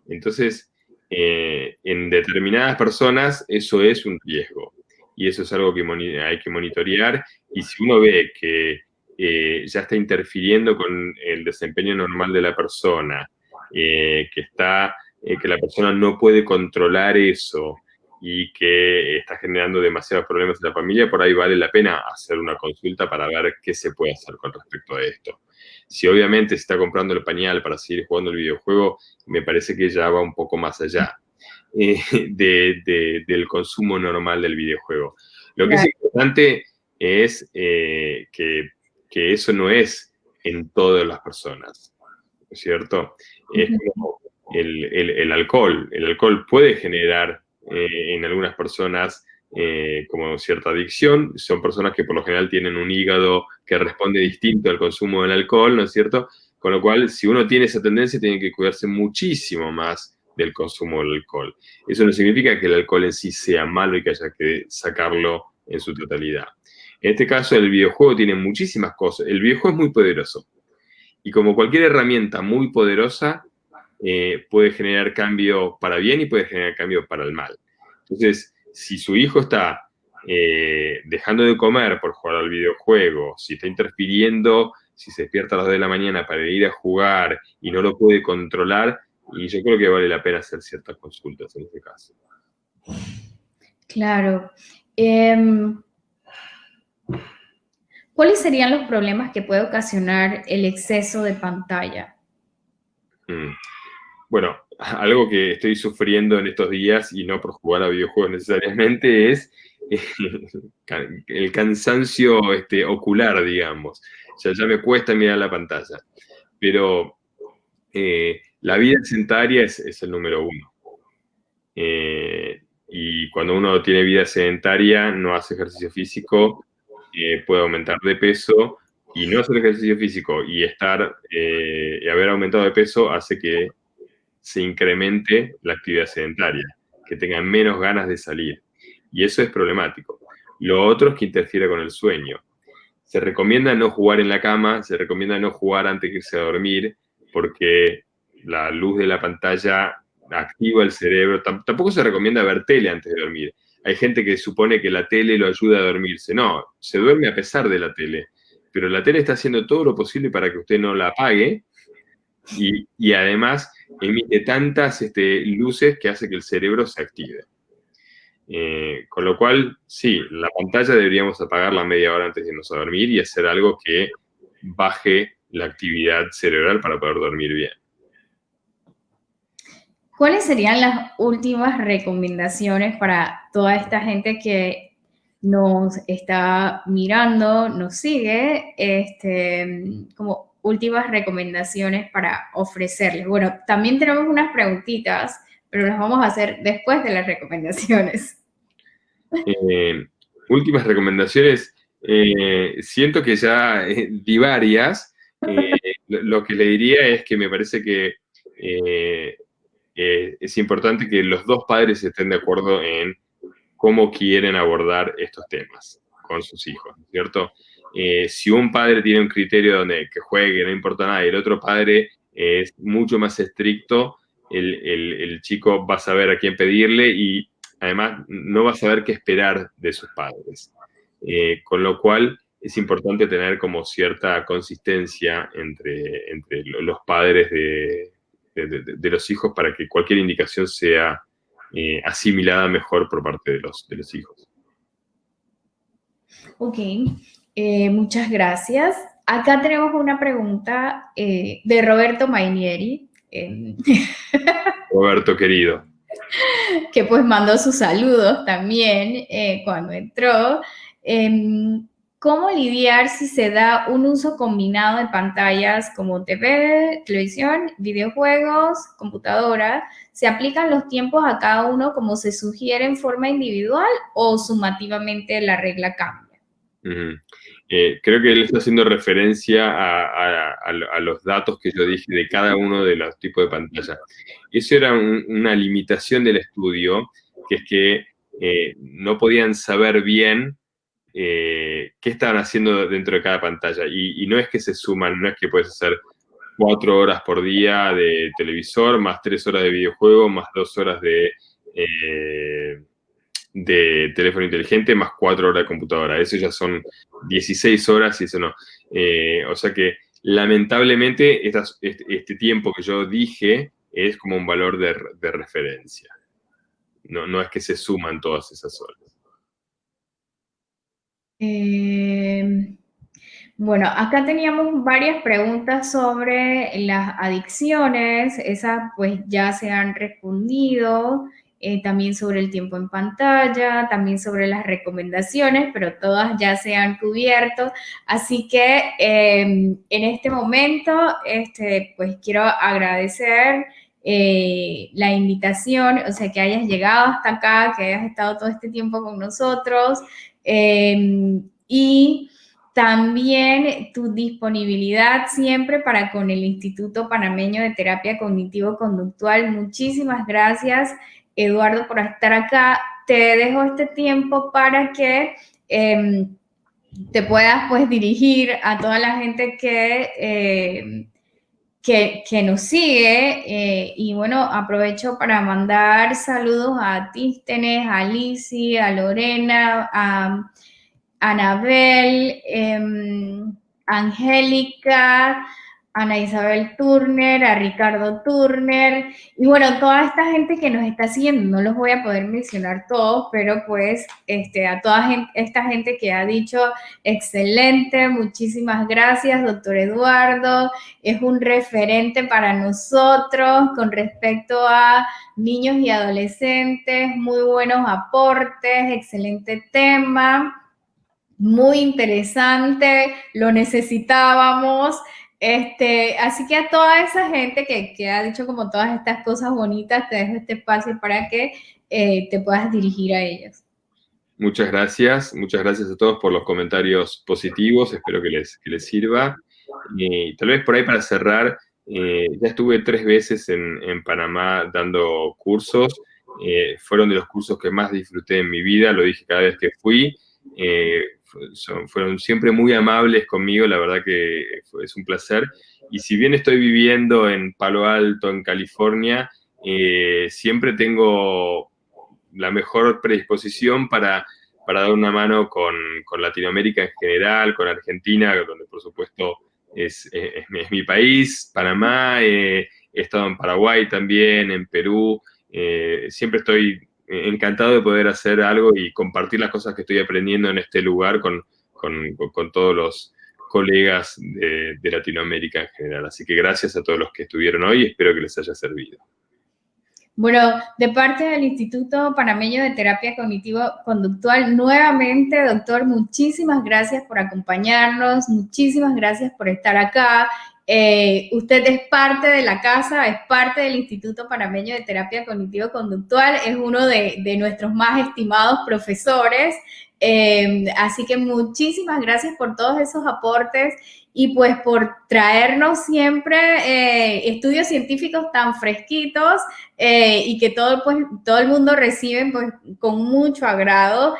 Entonces, en determinadas personas eso es un riesgo y eso es algo que hay que monitorear, y si uno ve que ya está interfiriendo con el desempeño normal de la persona, que la persona no puede controlar eso y que está generando demasiados problemas en la familia, por ahí vale la pena hacer una consulta para ver qué se puede hacer con respecto a esto. Si obviamente se está comprando el pañal para seguir jugando el videojuego, me parece que ya va un poco más allá del consumo normal del videojuego. Lo que es importante es que eso no es en todas las personas, ¿no es cierto? Es como el alcohol. El alcohol puede generar en algunas personas como cierta adicción. Son personas que por lo general tienen un hígado que responde distinto al consumo del alcohol, ¿no es cierto? Con lo cual, si uno tiene esa tendencia, tiene que cuidarse muchísimo más del consumo del alcohol. Eso no significa que el alcohol en sí sea malo y que haya que sacarlo en su totalidad. En este caso, el videojuego tiene muchísimas cosas. El videojuego es muy poderoso. Y como cualquier herramienta muy poderosa, puede generar cambio para bien y puede generar cambio para el mal. Entonces, si su hijo está dejando de comer por jugar al videojuego, si está interfiriendo, si se despierta a las 2 de la mañana para ir a jugar y no lo puede controlar, y yo creo que vale la pena hacer ciertas consultas en este caso. Claro. ¿Cuáles serían los problemas que puede ocasionar el exceso de pantalla? Bueno, algo que estoy sufriendo en estos días, y no por jugar a videojuegos necesariamente, es el cansancio ocular, digamos. Ya me cuesta mirar la pantalla. Pero la vida sedentaria es el número uno. Y cuando uno tiene vida sedentaria, no hace ejercicio físico, puede aumentar de peso y no hacer ejercicio físico y haber aumentado de peso hace que se incremente la actividad sedentaria, que tengan menos ganas de salir. Y eso es problemático. Lo otro es que interfiere con el sueño. Se recomienda no jugar en la cama, se recomienda no jugar antes de irse a dormir, porque la luz de la pantalla activa el cerebro. Tampoco se recomienda ver tele antes de dormir. Hay gente que supone que la tele lo ayuda a dormirse. No, se duerme a pesar de la tele. Pero la tele está haciendo todo lo posible para que usted no la apague y además emite tantas luces que hace que el cerebro se active. Con lo cual, sí, la pantalla deberíamos apagarla media hora antes de irnos a dormir y hacer algo que baje la actividad cerebral para poder dormir bien. ¿Cuáles serían las últimas recomendaciones para toda esta gente que nos está mirando, nos sigue, como últimas recomendaciones para ofrecerles? Bueno, también tenemos unas preguntitas, pero las vamos a hacer después de las recomendaciones. Últimas recomendaciones, siento que ya di varias. Lo que le diría es que me parece que es importante que los dos padres estén de acuerdo en cómo quieren abordar estos temas con sus hijos, ¿cierto? Si un padre tiene un criterio donde que juegue, no importa nada, y el otro padre es mucho más estricto, el chico va a saber a quién pedirle y además no va a saber qué esperar de sus padres. Con lo cual es importante tener como cierta consistencia entre los padres de los hijos para que cualquier indicación sea asimilada mejor por parte de los hijos. Ok, muchas gracias. Acá tenemos una pregunta de Roberto Mainieri. Roberto, querido. Que pues mandó sus saludos también cuando entró. ¿Cómo lidiar si se da un uso combinado de pantallas como TV, televisión, videojuegos, computadora? ¿Se aplican los tiempos a cada uno como se sugiere en forma individual o sumativamente la regla cambia? Creo que él está haciendo referencia a los datos que yo dije de cada uno de los tipos de pantalla. Eso era una limitación del estudio, que es que no podían saber bien qué estaban haciendo dentro de cada pantalla. Y no es que se suman, no es que puedes hacer 4 horas por día de televisor, más 3 horas de videojuego, más 2 horas de teléfono inteligente, más 4 horas de computadora. Eso ya son 16 horas y eso no. O sea que lamentablemente este tiempo que yo dije es como un valor de referencia. No es que se suman todas esas horas. Bueno, acá teníamos varias preguntas sobre las adicciones, esas pues ya se han respondido, también sobre el tiempo en pantalla, también sobre las recomendaciones, pero todas ya se han cubierto. Así que en este momento, pues quiero agradecer la invitación, o sea, que hayas llegado hasta acá, que hayas estado todo este tiempo con nosotros y también tu disponibilidad siempre para con el Instituto Panameño de Terapia Cognitivo-Conductual. Muchísimas gracias, Eduardo, por estar acá. Te dejo este tiempo para que te puedas pues dirigir a toda la gente que nos sigue. Y bueno, aprovecho para mandar saludos a Tístenes, a Lizzy, a Lorena, a Anabel, Angélica, Ana Isabel Turner, a Ricardo Turner, y bueno, toda esta gente que nos está siguiendo, no los voy a poder mencionar todos, pero pues a toda esta gente que ha dicho excelente, muchísimas gracias, doctor Eduardo, es un referente para nosotros con respecto a niños y adolescentes, muy buenos aportes, excelente tema. Muy interesante, lo necesitábamos. Así que a toda esa gente que ha dicho como todas estas cosas bonitas, te dejo este espacio para que te puedas dirigir a ellos. Muchas gracias a todos por los comentarios positivos, espero que les sirva. Tal vez por ahí para cerrar, ya estuve 3 veces en Panamá dando cursos, fueron de los cursos que más disfruté en mi vida, lo dije cada vez que fui, fueron siempre muy amables conmigo, la verdad que es un placer. Y si bien estoy viviendo en Palo Alto, en California, siempre tengo la mejor predisposición para dar una mano con Latinoamérica en general, con Argentina, donde por supuesto es mi país, Panamá, he estado en Paraguay también, en Perú, siempre estoy encantado de poder hacer algo y compartir las cosas que estoy aprendiendo en este lugar con todos los colegas de Latinoamérica en general. Así que gracias a todos los que estuvieron hoy y espero que les haya servido. Bueno, de parte del Instituto Panameño de Terapia Cognitivo-Conductual, nuevamente, doctor, muchísimas gracias por acompañarnos, muchísimas gracias por estar acá. Usted es parte de la casa, es parte del Instituto Panameño de Terapia Cognitivo-Conductual, es uno de nuestros más estimados profesores. Así que muchísimas gracias por todos esos aportes y pues por traernos siempre estudios científicos tan fresquitos y que todo el mundo recibe pues, con mucho agrado.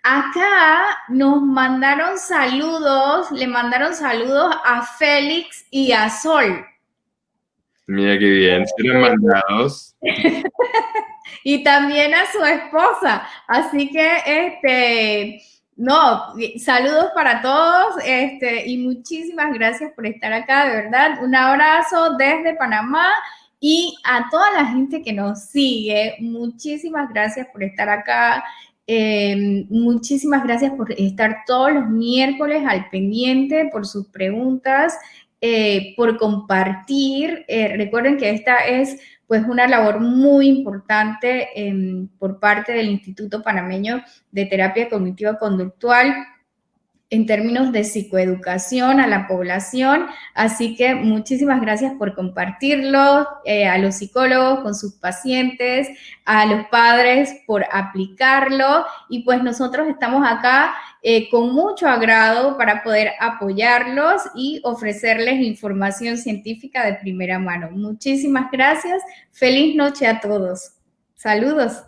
Acá nos mandaron saludos, le mandaron saludos a Félix y a Sol. Mira qué bien, serán mandados. Y también a su esposa. Así que, no, saludos para todos y muchísimas gracias por estar acá, de verdad. Un abrazo desde Panamá y a toda la gente que nos sigue, muchísimas gracias por estar acá. Muchísimas gracias por estar todos los miércoles al pendiente, por sus preguntas, por compartir. Recuerden que esta es pues una labor muy importante por parte del Instituto Panameño de Terapia Cognitiva Conductual en términos de psicoeducación a la población, así que muchísimas gracias por compartirlo, a los psicólogos con sus pacientes, a los padres por aplicarlo y pues nosotros estamos acá con mucho agrado para poder apoyarlos y ofrecerles información científica de primera mano. Muchísimas gracias, feliz noche a todos. Saludos.